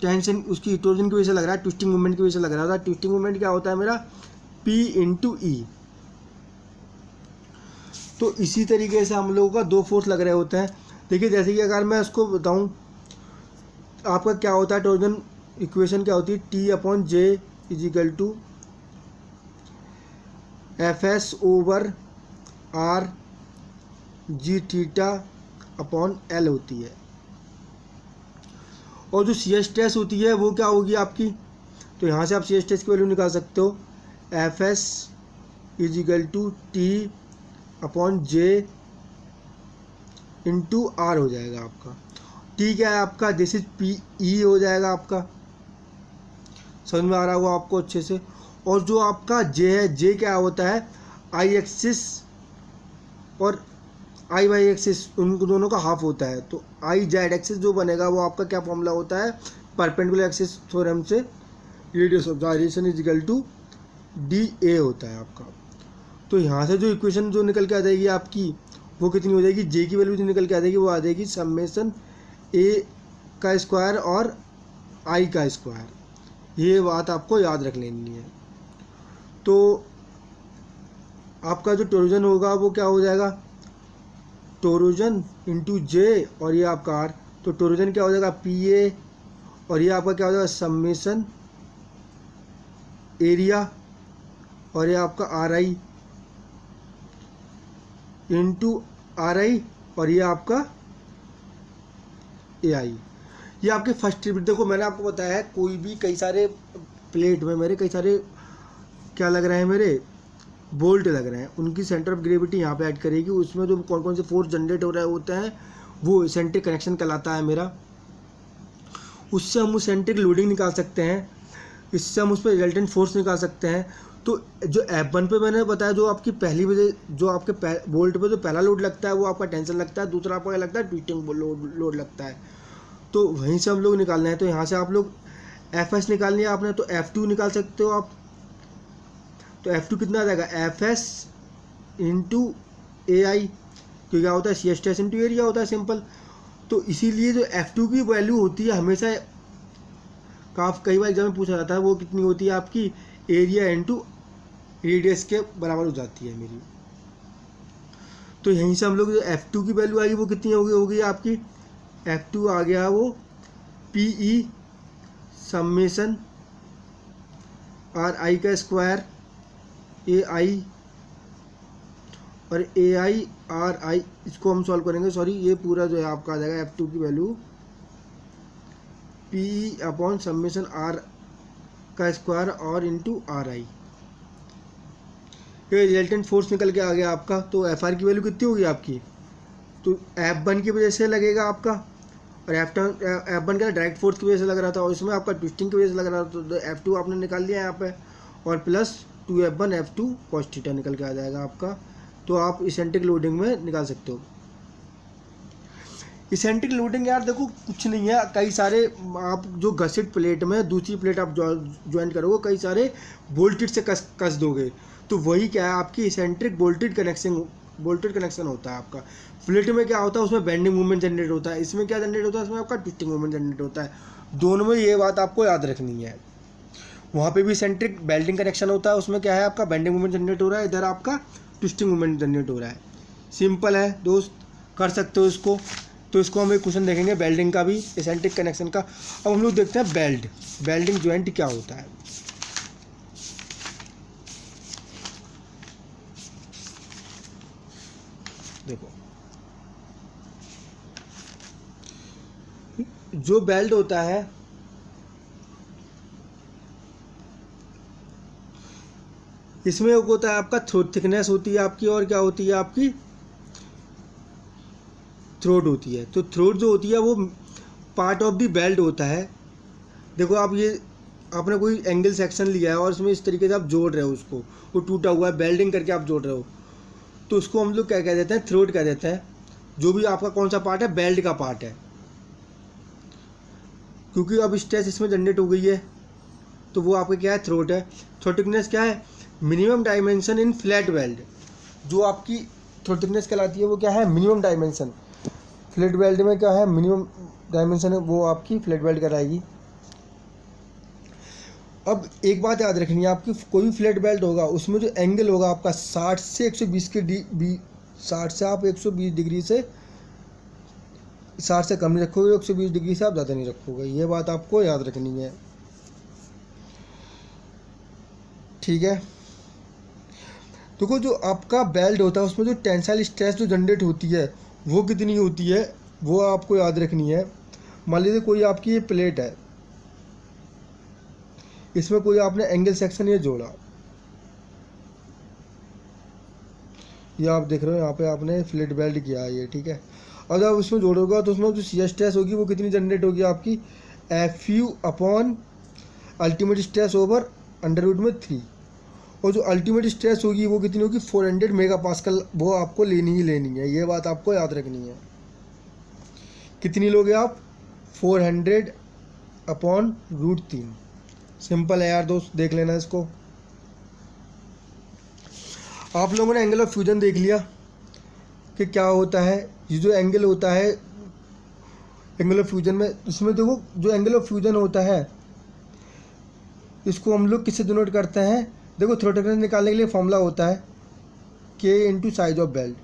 टेंशन, उसकी टोर्जन की वजह से लग रहा है, ट्विस्टिंग मूवमेंट की वजह से लग रहा था। ट्विस्टिंग मूवमेंट क्या होता है मेरा P/E। तो इसी तरीके से हम लोगों का दो फोर्स लग रहे होते हैं। देखिए जैसे कि अगर मैं उसको बताऊं आपका क्या होता है, टोर्जन इक्वेशन क्या होती है T/J is equal to Fs/R g(θ/L) होती है। और जो सी एस टेस्ट होती है वो क्या होगी आपकी, तो यहाँ से आप सी एस टेस्ट की वैल्यू निकाल सकते हो। Fs equal to T/J into R हो जाएगा आपका। T क्या है आपका, दिस इज PE हो जाएगा आपका। समझ में आ रहा होगा आपको अच्छे से। और जो आपका J है, J क्या होता है आई एक्सिस और आई वाई एक्सिस, उन दोनों का हाफ होता है। तो आई जेड एक्सिस जो बनेगा वो आपका क्या फॉर्मूला होता है, परपेंडिकुलर एक्सिस थ्योरम से radius of gyration equal to DA होता है आपका। तो यहाँ से जो इक्वेशन जो निकल के आ जाएगी आपकी वो कितनी हो जाएगी, J की वैल्यू जो निकल के आ जाएगी वो आ जाएगी समेशन A का स्क्वायर और I का स्क्वायर। ये बात आपको याद रख लेनी है। तो आपका जो टोर्जन होगा वो क्या हो जाएगा, टोर्जन इंटू J और ये आपका R। तो टोर्जन क्या हो जाएगा PA और ये आपका क्या हो जाएगा समेशन एरिया और ये आपका RI इंटू RI और ये आपका AI। ये आपके फर्स्ट ट्रिब्यूट। देखो मैंने आपको बताया है कोई भी कई सारे प्लेट में मेरे कई सारे क्या लग रहे हैं, मेरे बोल्ट लग रहे हैं, उनकी सेंटर ऑफ ग्रेविटी यहाँ पे ऐड करेगी। उसमें जो कौन कौन से फोर्स जनरेट हो रहे होते हैं वो इसेंट्रिक कनेक्शन कहलाता है मेरा। उससे हम इसेंट्रिक लोडिंग निकाल सकते हैं, इससे हम उस पर रिजल्टेंट फोर्स निकाल सकते हैं। तो जो F1 पे मैंने बताया जो आपकी पहली वजह जो आपके बोल्ट पे जो पहला लोड लगता है वो आपका टेंशन लगता है, दूसरा आपका क्या लगता है ट्विस्टिंग लोड लगता है। तो वहीं से हम लोग निकालना है। तो यहाँ से आप लोग Fs निकाल लिया आपने, तो F2 निकाल सकते हो आप। तो F2 कितना आ जाएगा Fs इंटू AI, क्योंकि क्या होता है C S test into area होता है, सिंपल। तो इसीलिए जो F2 की वैल्यू होती है हमेशा कई बार एग्जाम में पूछा जाता है वो कितनी होती है आपकी एरिया इंटू रेडियस के बराबर हो जाती है मेरी। तो यहीं से हम लोग जो F2 की वैल्यू आएगी वो कितनी होगी आपकी, F2 आ गया वो PE समेशन RI का स्क्वायर AI और AI RI, इसको हम सॉल्व करेंगे, सॉरी ये पूरा जो है आपका आ जाएगा F2 की वैल्यू PE समेशन R का स्क्वायर और इंटू RI। ये रिजल्टेंट फोर्स निकल के आ गया आपका। तो FR की वैल्यू कितनी होगी आपकी, तो F1 की वजह से लगेगा आपका, और F1 का डायरेक्ट फोर्स की वजह से लग रहा था और इसमें आपका ट्विस्टिंग की वजह से लग रहा था। तो F2 आपने निकाल लिया यहाँ पे, और plus 2F1 F2 cos theta निकल के आ जाएगा आपका। तो आप इसेंट्रिक लोडिंग में निकाल सकते हो। इसेंट्रिक लोडिंग यार देखो कुछ नहीं है, कई सारे आप जो गसेट प्लेट में दूसरी प्लेट आप ज्वाइन करोगे कई सारे बोल्टेड से कस दोगे, तो वही क्या है आपकी इसेंट्रिक बोल्टेड कनेक्शन होता है आपका। प्लेट में क्या होता है उसमें बेंडिंग मूवमेंट जनरेट होता है, इसमें क्या जनरेट होता है, इसमें आपका ट्विस्टिंग मूवमेंट जनरेट होता है। दोनों में ये बात आपको याद रखनी है। वहाँ पे भी इसेंट्रिक बेल्डिंग कनेक्शन होता है, उसमें क्या है आपका बेंडिंग मूवमेंट जनरेट हो रहा है, इधर आपका ट्विस्टिंग मूवमेंट जनरेट हो रहा है। सिंपल है दोस्त, कर सकते हो इसको। तो इसको हम एक क्वेश्चन देखेंगे बेल्डिंग का भी, इसेंट्रिक कनेक्शन का। अब हम लोग देखते हैं बेल्डिंग ज्वाइंट क्या होता है। देखो जो बेल्ट होता है इसमें होता है आपका थ्रोट थिकनेस होती है आपकी, और क्या होती है आपकी थ्रोट होती है। तो थ्रोट जो होती है वो पार्ट ऑफ द बेल्ट होता है। देखो आप ये आपने कोई एंगल सेक्शन लिया है और उसमें इस तरीके से आप जोड़ रहे हो उसको, वो टूटा हुआ है बेल्डिंग करके आप जोड़ रहे हो, तो उसको हम लोग क्या कह देते हैं, थ्रोट कह देते हैं। जो भी आपका कौन सा पार्ट है, बेल्ट का पार्ट है, क्योंकि अब स्ट्रेस इसमें जनरेट हो गई है, तो वो आपका क्या है, थ्रोट है। थ्रोट थिकनेस क्या है, minimum dimension in flat weld. जो आपकी थ्रोट थिकनेस कहलाती है वो क्या है, मिनिमम डायमेंशन। फ्लैट वेल्ड में क्या है, मिनिमम डायमेंशन है, वो आपकी फ्लैट वेल्ड कराएगी। अब एक बात याद रखनी है आपकी, कोई भी फ्लैट बेल्ट होगा उसमें जो एंगल होगा आपका 60 से 120 के 60 से आप 120 डिग्री से, 60 से कम नहीं रखोगे, 120 डिग्री से आप ज़्यादा नहीं रखोगे, ये बात आपको याद रखनी है, ठीक है। देखो जो आपका बेल्ट होता है उसमें जो टेंसाइल स्ट्रेस जो जनरेट होती है वो कितनी होती है, वो आपको याद रखनी है। मान लीजिए कोई आपकी ये प्लेट है, इसमें कोई आपने एंगल सेक्शन ये जोड़ा, ये आप देख रहे हो यहाँ पे आपने फ्लैट बेल्ट किया है ये, ठीक है। और जब उसमें जोड़ोगा तो उसमें जो शियर स्ट्रेस होगी वो कितनी जनरेट होगी आपकी, FU upon ultimate stress over under root में 3। और जो अल्टीमेट स्ट्रेस होगी वो कितनी होगी, 400 मेगा पास्कल, वो आपको लेनी ही लेनी है, ये बात आपको याद रखनी है। कितनी लोगे आप, 400 अपॉन रूट 3। सिंपल है यार दोस्त, देख लेना इसको। आप लोगों ने एंगल ऑफ फ्यूजन देख लिया कि क्या होता है। ये जो एंगल होता है एंगल ऑफ फ्यूजन में, इसमें देखो जो एंगल ऑफ फ्यूजन होता है इसको हम लोग किससे डिनोट करते हैं, देखो थ्रोट थिकनेस निकालने के लिए फॉर्मूला होता है K into size of belt,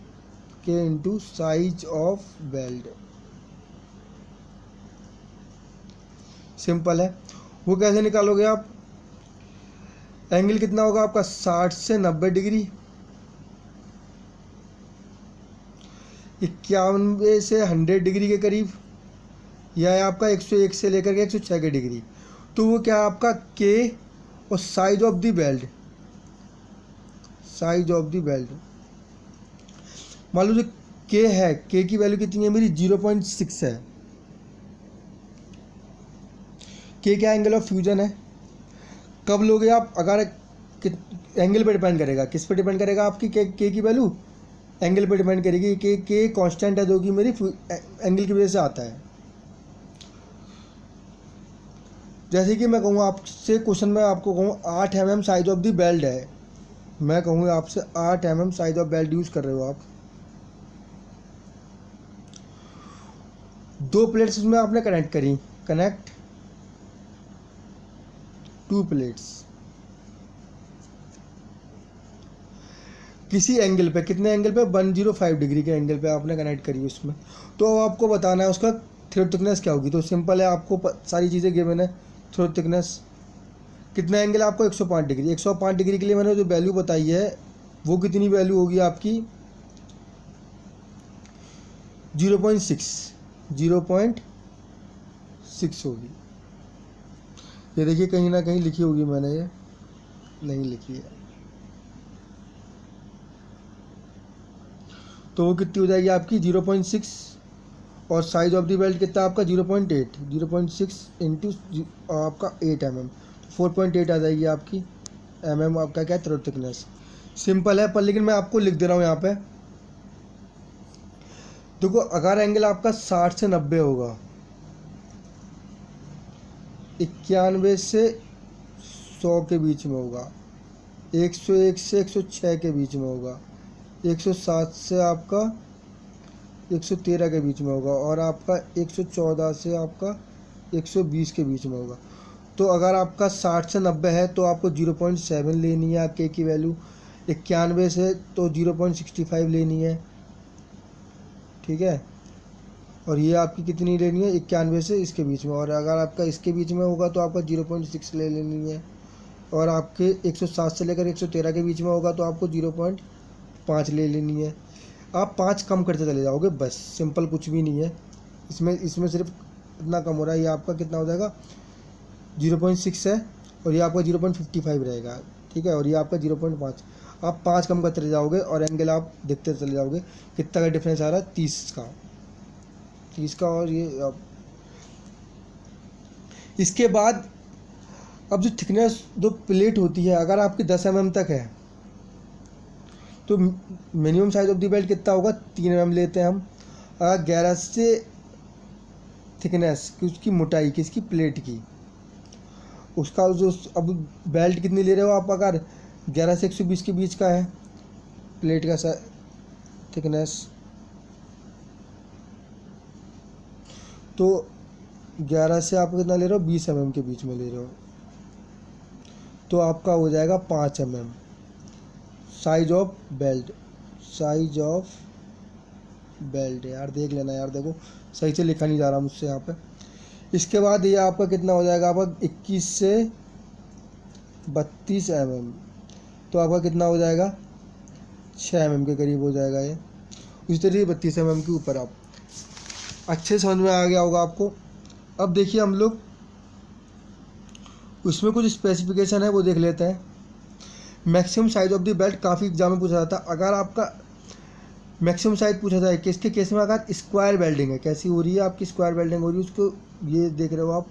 K into size of belt, simple है। वो कैसे निकालोगे आप, एंगल कितना होगा आपका 60 से 90 डिग्री, 91 से 100 डिग्री के करीब, यह है आपका 101 से लेकर के 106 के डिग्री। तो वो क्या है आपका K और size of the belt, size of the belt मान लो जो K है, K की वैल्यू कितनी है मेरी, 0.6 है। K क्या एंगल ऑफ फ्यूजन है। कब लोगे आप, अगर एंगल पे डिपेंड करेगा, किस पे डिपेंड करेगा आपकी K की वैल्यू, एंगल पे डिपेंड करेगी। K कांस्टेंट है जो कि मेरी एंगल की वजह से आता है। जैसे कि मैं कहूँगा आपसे, क्वेश्चन में आपको कहूँ 8 mm size of the belt है, मैं कहूँगा आपसे 8 mm size of belt use कर रहे हो आप, 2 प्लेट्स उसमें आपने कनेक्ट करी, कनेक्ट 2 प्लेट्स किसी एंगल पे, कितने एंगल पे, 105 डिग्री के एंगल पे आपने कनेक्ट करी उसमें। तो अब आपको बताना है उसका थ्रोट थिकनेस क्या होगी। तो सिंपल है, आपको सारी चीज़ें गिवन है। थ्रोट थिकनेस कितना एंगल है आपको, 105 डिग्री। 105 डिग्री के लिए मैंने जो वैल्यू बताई है वो कितनी वैल्यू होगी आपकी, 0.6 होगी। ये देखिए कहीं ना कहीं लिखी होगी मैंने, ये नहीं लिखी है। तो वो कितनी हो जाएगी आपकी, 0.6, और साइज ऑफ द बेल्ट कितना आपका 0.8, 0.6 इंटू आपका 8 mm, 4.8 आ जाएगी आपकी mm आपका क्या है, थ्रोट थिकनेस। सिंपल है, पर लेकिन मैं आपको लिख दे रहा हूँ यहाँ पे। देखो अगर एंगल आपका 60 से 90 होगा, 91 से 100 के बीच में होगा, 101 से 106 के बीच में होगा, 107 से आपका 113 के बीच में होगा, और आपका 114 से आपका 120 के बीच में होगा। तो अगर आपका 60 से 90 है तो आपको 0.7 लेनी है K की वैल्यू, 91 से तो 0.65 लेनी है, ठीक है। और ये आपकी कितनी लेनी है, 91 से इसके बीच में, और अगर आपका इसके बीच में होगा तो आपका 0.6 ले लेनी है, और आपके 107 से लेकर 113 के बीच में होगा तो आपको 0.5 ले लेनी है। आप 5 कम करते चले जाओगे बस, सिंपल, कुछ भी नहीं है इसमें सिर्फ इतना कम हो रहा है। ये आपका कितना हो जाएगा, 0.6 है, और ये आपका 0.55 रहेगा, ठीक है। और ये आपका 0.5, आप 5 कम करते चले जाओगे और एंगल आप देखते चले जाओगे कितना का डिफरेंस आ रहा है, 30 का। और ये अब इसके बाद अब जो थिकनेस जो प्लेट होती है, अगर आपकी 10 mm तक है तो minimum size of the belt कितना होगा, 3 mm लेते हैं हम। अगर 11 से थिकनेस की उसकी मोटाई किसकी, प्लेट की, उसका जो अब बेल्ट कितनी ले रहे हो आप, अगर 11 से 120 के बीच का है प्लेट का थिकनेस, तो 11 से आप कितना ले रहे हो, 20 mm के बीच में ले रहे हो, तो आपका हो जाएगा 5 mm size of belt. Size of belt यार देख लेना यार, देखो सही से लिखा नहीं जा रहा मुझसे यहाँ पे। इसके बाद ये आपका कितना हो जाएगा, आपका 21 से 32 mm, तो आपका कितना हो जाएगा, 6 mm के करीब हो जाएगा ये। उसी तरीके 32 mm के ऊपर आप अच्छे समझ में आ गया होगा आपको। अब देखिए हम लोग उसमें कुछ स्पेसिफिकेशन है वो देख लेते हैं। Maximum size of the belt काफ़ी एग्जाम में पूछा जाता है। अगर आपका मैक्सिमम साइज पूछा जाए किसके केस में, अगर स्क्वायर बेल्डिंग है, कैसी हो रही है आपकी स्क्वायर बेल्डिंग हो रही है, उसको ये देख रहे हो आप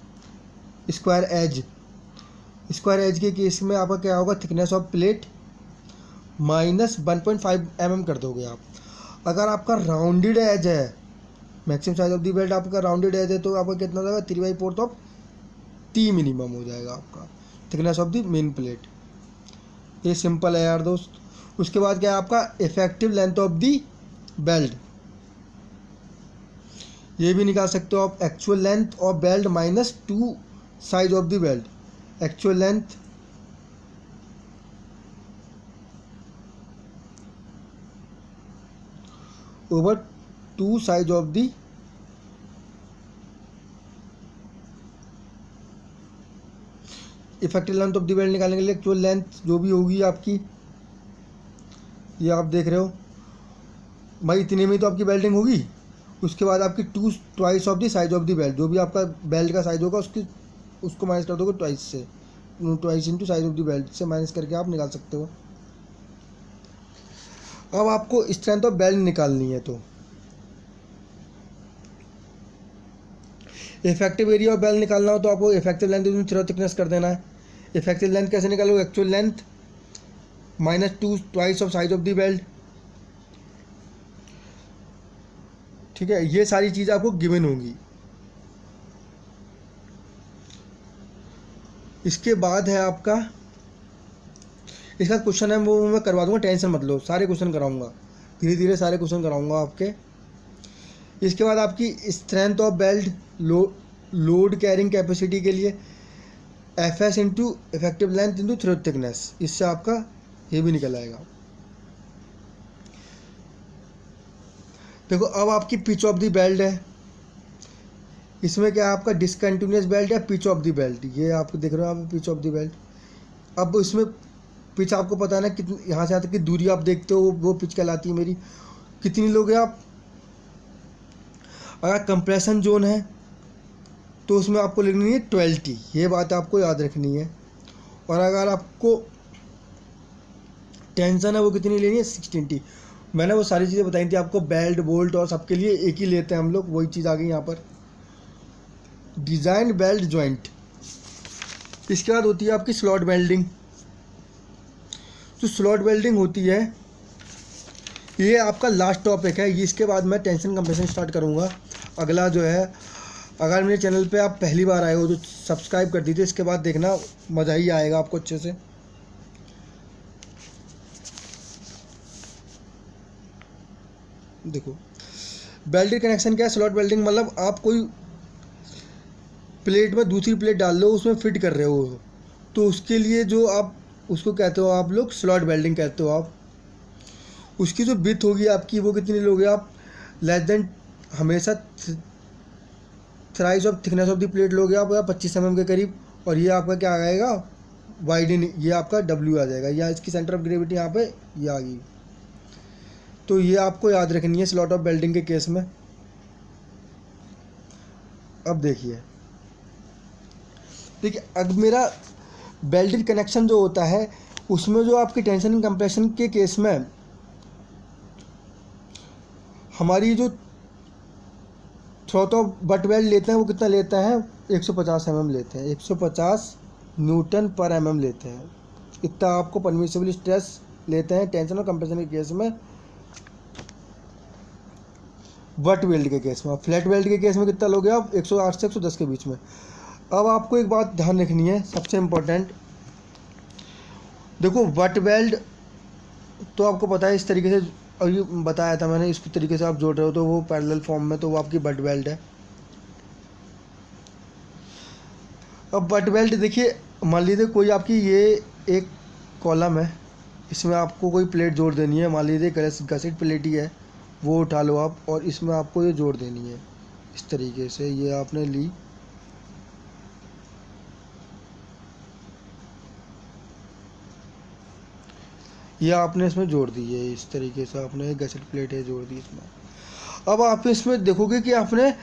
स्क्वायर एज, स्क्वायर एज के केस में आपका क्या होगा, thickness of plate minus 1.5 mm कर दोगे आप। अगर आपका राउंडेड एज है, maximum size of the belt आपका राउंडेड एज है, तो आपका कितना हो जाएगा, 3/4 ऑफ T मिनिमम हो जाएगा आपका thickness of the main plate. ये सिंपल है यार दोस्त। उसके बाद क्या है आपका effective length of the belt, ये भी निकाल सकते हो आप, actual length of belt minus 2 size of the belt, actual length over 2 size of the effective length of the belt निकालने के लिए एक्चुअल लेंथ जो भी होगी आपकी, ये आप देख रहे हो भाई, इतने में तो आपकी बेल्टिंग होगी। उसके बाद आपकी 2 twice of the size of the belt, जो भी आपका बेल्ट का साइज होगा उसको माइनस कर दोगे ट्वाइस से, twice into size of the belt से माइनस करके आप निकाल सकते हो। अब आपको स्ट्रेंथ ऑफ बेल्ट निकालनी है, तो इफेक्टिव एरिया ऑफ बेल्ट निकालना हो तो आपको इफेक्टिव लेंथ में थ्रो थिकनेस कर देना है। इफेक्टिव लेंथ कैसे निकालोगे, actual length minus 2 twice of size of the belt, ठीक है। ये सारी चीज़ आपको गिवन होंगी। इसके बाद है आपका, इसका क्वेश्चन है वो मैं करवा दूंगा, टेंशन मत लो, सारे क्वेश्चन कराऊंगा, धीरे धीरे सारे क्वेश्चन कराऊंगा आपके। इसके बाद आपकी strength of belt load carrying capacity के लिए F into effective length into throat thickness, इससे आपका ये भी निकल आएगा। देखो अब आपकी पिच ऑफ द बेल्ट है, इसमें क्या आपका डिसकंटिन्यूस बेल्ट है, पिच ऑफ द बेल्ट, ये आप देख रहे हो आप पिच ऑफ द बेल्ट। अब इसमें पिच आपको पता है ना कितनी, यहाँ से यहाँ तक की दूरी आप देखते हो वो पिच कहलाती है मेरी। कितनी लोगे आप, अगर कंप्रेशन जोन है तो उसमें आपको लिखनी है 12T, ये बात आपको याद रखनी है। और अगर आपको टेंशन है वो कितनी लेनी है, 16T। मैंने वो सारी चीज़ें बताई थी आपको, बेल्ट बोल्ट और सबके लिए एक ही लेते हैं हम लोग, वही चीज़ आ गई यहाँ पर। डिज़ाइन बेल्ट जॉइंट, इसके बाद होती है आपकी स्लॉट वेल्डिंग। जो स्लॉट वेल्डिंग होती है ये आपका लास्ट टॉपिक है, इसके बाद मैं टेंशन कंप्रेशन स्टार्ट करूँगा। अगला जो है, अगर मेरे चैनल पे आप पहली बार आए हो तो सब्सक्राइब कर दीजिए, इसके बाद देखना मज़ा ही आएगा आपको अच्छे से। देखो बेल्ट कनेक्शन क्या है, स्लॉट वेल्डिंग मतलब आप कोई प्लेट में दूसरी प्लेट डाल लो, उसमें फिट कर रहे हो, तो उसके लिए जो आप उसको कहते हो आप लोग स्लॉट वेल्डिंग कहते हो आप। उसकी जो विड्थ होगी आपकी वो कितनी लोगे आप, लेस देन हमेशा thrice of thickness of the plate लोगे आप, 25 mm के करीब। और ये आपका क्या आएगा, वाइडन, ये आपका W आ जाएगा, या इसकी सेंटर ऑफ ग्रेविटी यहाँ पे ये आ गई। तो ये आपको याद रखनी है स्लॉट ऑफ वेल्डिंग के केस में। अब देखिए अब मेरा वेल्डेड कनेक्शन जो होता है उसमें जो आपकी टेंशन कंप्रेशन के केस में हमारी जो थ्रोट ऑफ बट वेल्ड लेते हैं वो कितना लेते हैं, 150 mm लेते हैं, 150 N/mm लेते हैं। इतना आपको परमिसिबल स्ट्रेस लेते हैं टेंशन और कंप्रेशन के केस में, बट वेल्ड के केस में। फ्लैट वेल्ड के केस में कितना लोगे आप, 108 से 110 के बीच में। अब आपको एक बात ध्यान रखनी है सबसे इम्पोर्टेंट, देखो बट वेल्ड तो आपको पता है इस तरीके से, अभी बताया था मैंने, इस तरीके से आप जोड़ रहे हो तो वो पैरेलल फॉर्म में, तो वो आपकी बट वेल्ड है। अब बट वेल्ड देखिए, मान लीजिए कोई आपकी ये एक कॉलम है, इसमें आपको कोई प्लेट जोड़ देनी है, मान लीजिए गसेट प्लेट ही है, वो उठा लो आप, और इसमें आपको ये जोड़ देनी है इस तरीके से, ये आपने ली, ये आपने इसमें जोड़ दी है, इस तरीके से आपने गसेट प्लेट है जोड़ दी इसमें। अब आप इसमें देखोगे कि आपने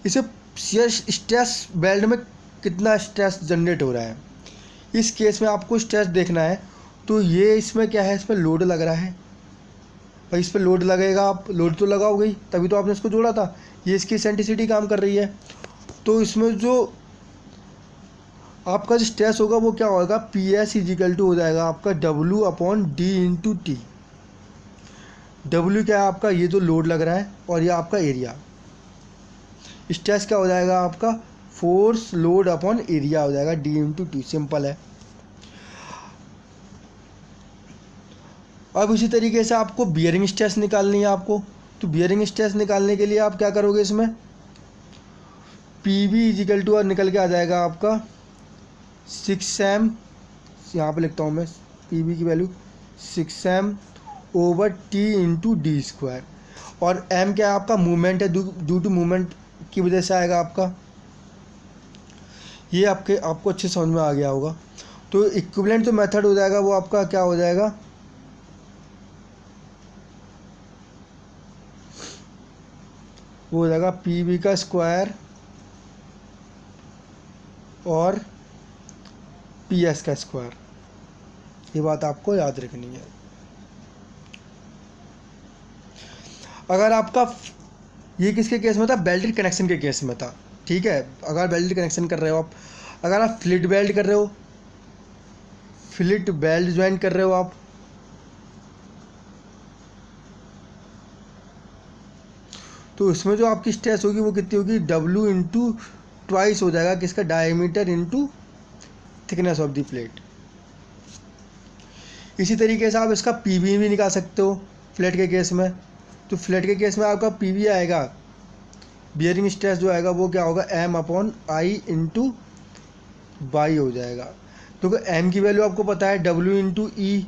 इसे शेयर स्ट्रेस वेल्ड में कितना स्ट्रेस जनरेट हो रहा है। इस केस में आपको स्ट्रेस देखना है, तो ये इसमें क्या है, इसमें लोड लग रहा है भाई, इस पर लोड लगेगा, आप लोड तो लगाओगे ही, तभी तो आपने इसको जोड़ा था। ये इसकी सेंटिसिटी काम कर रही है, तो इसमें जो आपका जो स्ट्रेस होगा वो क्या होगा, पी एस इजिकल टू हो जाएगा आपका W upon D into T. W क्या है आपका, ये जो लोड लग रहा है, और ये आपका एरिया। स्ट्रेस क्या हो जाएगा आपका, फोर्स लोड अपॉन एरिया हो जाएगा, डी इंटू टी, सिंपल है। अब इसी तरीके से आपको बियरिंग स्ट्रेस निकालनी है आपको, तो बियरिंग स्ट्रेस निकालने के लिए आप क्या करोगे, इसमें पी बी इजिकल टू और निकल के आ जाएगा आपका 6m, यहाँ पे लिखता हूँ मैं पी बी की value 6m over T into D square, और m क्या है आपका, मूवमेंट है, ड्यू टू मूवमेंट की वजह से आएगा आपका। ये आपको अच्छे समझ में आ गया होगा। तो इक्विवेलेंट जो मेथड हो जाएगा वो आपका क्या हो जाएगा, वो हो जाएगा पी बी का स्क्वायर और पी एस का स्क्वायर। ये बात आपको याद रखनी है। अगर आपका ये किसके केस में था, बेल्टेड कनेक्शन के केस में था, ठीक है। अगर बेल्टेड कनेक्शन कर रहे हो आप, अगर आप फ्लिट बेल्ट कर रहे हो, फ्लिट बेल्ट ज्वाइन कर रहे हो आप, तो इसमें जो आपकी स्ट्रेस होगी वो कितनी होगी, W इंटू ट्वाइस हो जाएगा किसका, diameter into thickness of the plate. इसी तरीके से आप इसका पी बी भी निकाल सकते हो फ्लैट के केस में। तो फ्लैट के केस में आपका पी बी आएगा, बियरिंग स्ट्रेस जो आएगा वो क्या होगा, M upon I into Y हो जाएगा। तो M की वैल्यू आपको पता है, W इंटू ई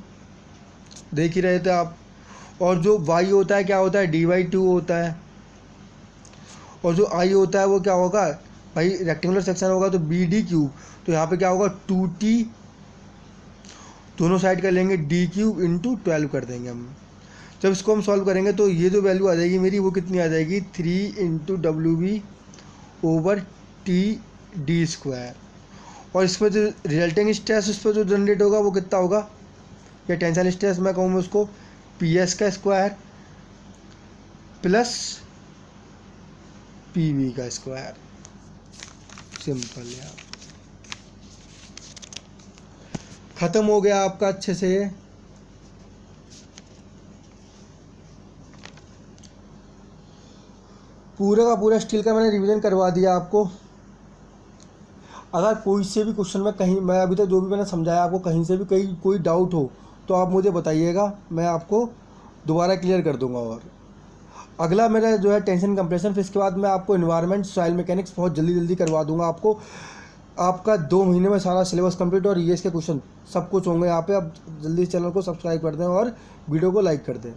देख ही रहे थे आप, और जो Y होता है क्या होता है, dy/2 होता है, और जो I होता है वो क्या होगा भाई, रेक्टेंगुलर सेक्शन होगा तो BD3, तो यहाँ पे क्या होगा 2T, दोनों साइड कर लेंगे D3 इंटू 12 कर देंगे हम। जब इसको हम सॉल्व करेंगे तो ये जो वैल्यू आ जाएगी मेरी, वो कितनी आ जाएगी, 3 into WB over T D square. और इसमें जो रिजल्टिंग स्ट्रेस उस पर जो जनरेट होगा वो कितना होगा, या टेंशन स्ट्रेस मैं कहूँ उसको, पी एस का स्क्वायर प्लस पी वी का स्क्वायर। सिंपल यार, खत्म हो गया आपका अच्छे से ये। पूरा का पूरा स्टील का मैंने रिवीजन करवा दिया आपको। अगर कोई से भी क्वेश्चन में कहीं, मैं अभी तक जो भी मैंने समझाया आपको, कहीं से भी कोई डाउट हो तो आप मुझे बताइएगा, मैं आपको दोबारा क्लियर कर दूंगा। और अगला मेरा जो है टेंशन कंप्रेशन, फिर इसके बाद मैं आपको एनवायरनमेंट सॉइल मैकेनिक्स बहुत जल्दी करवा दूंगा आपको। आपका 2 महीने में सारा सिलेबस कंप्लीट, और ये इसके क्वेश्चन सब कुछ होंगे यहाँ पे। आप जल्दी चैनल को सब्सक्राइब कर दें और वीडियो को लाइक कर दें।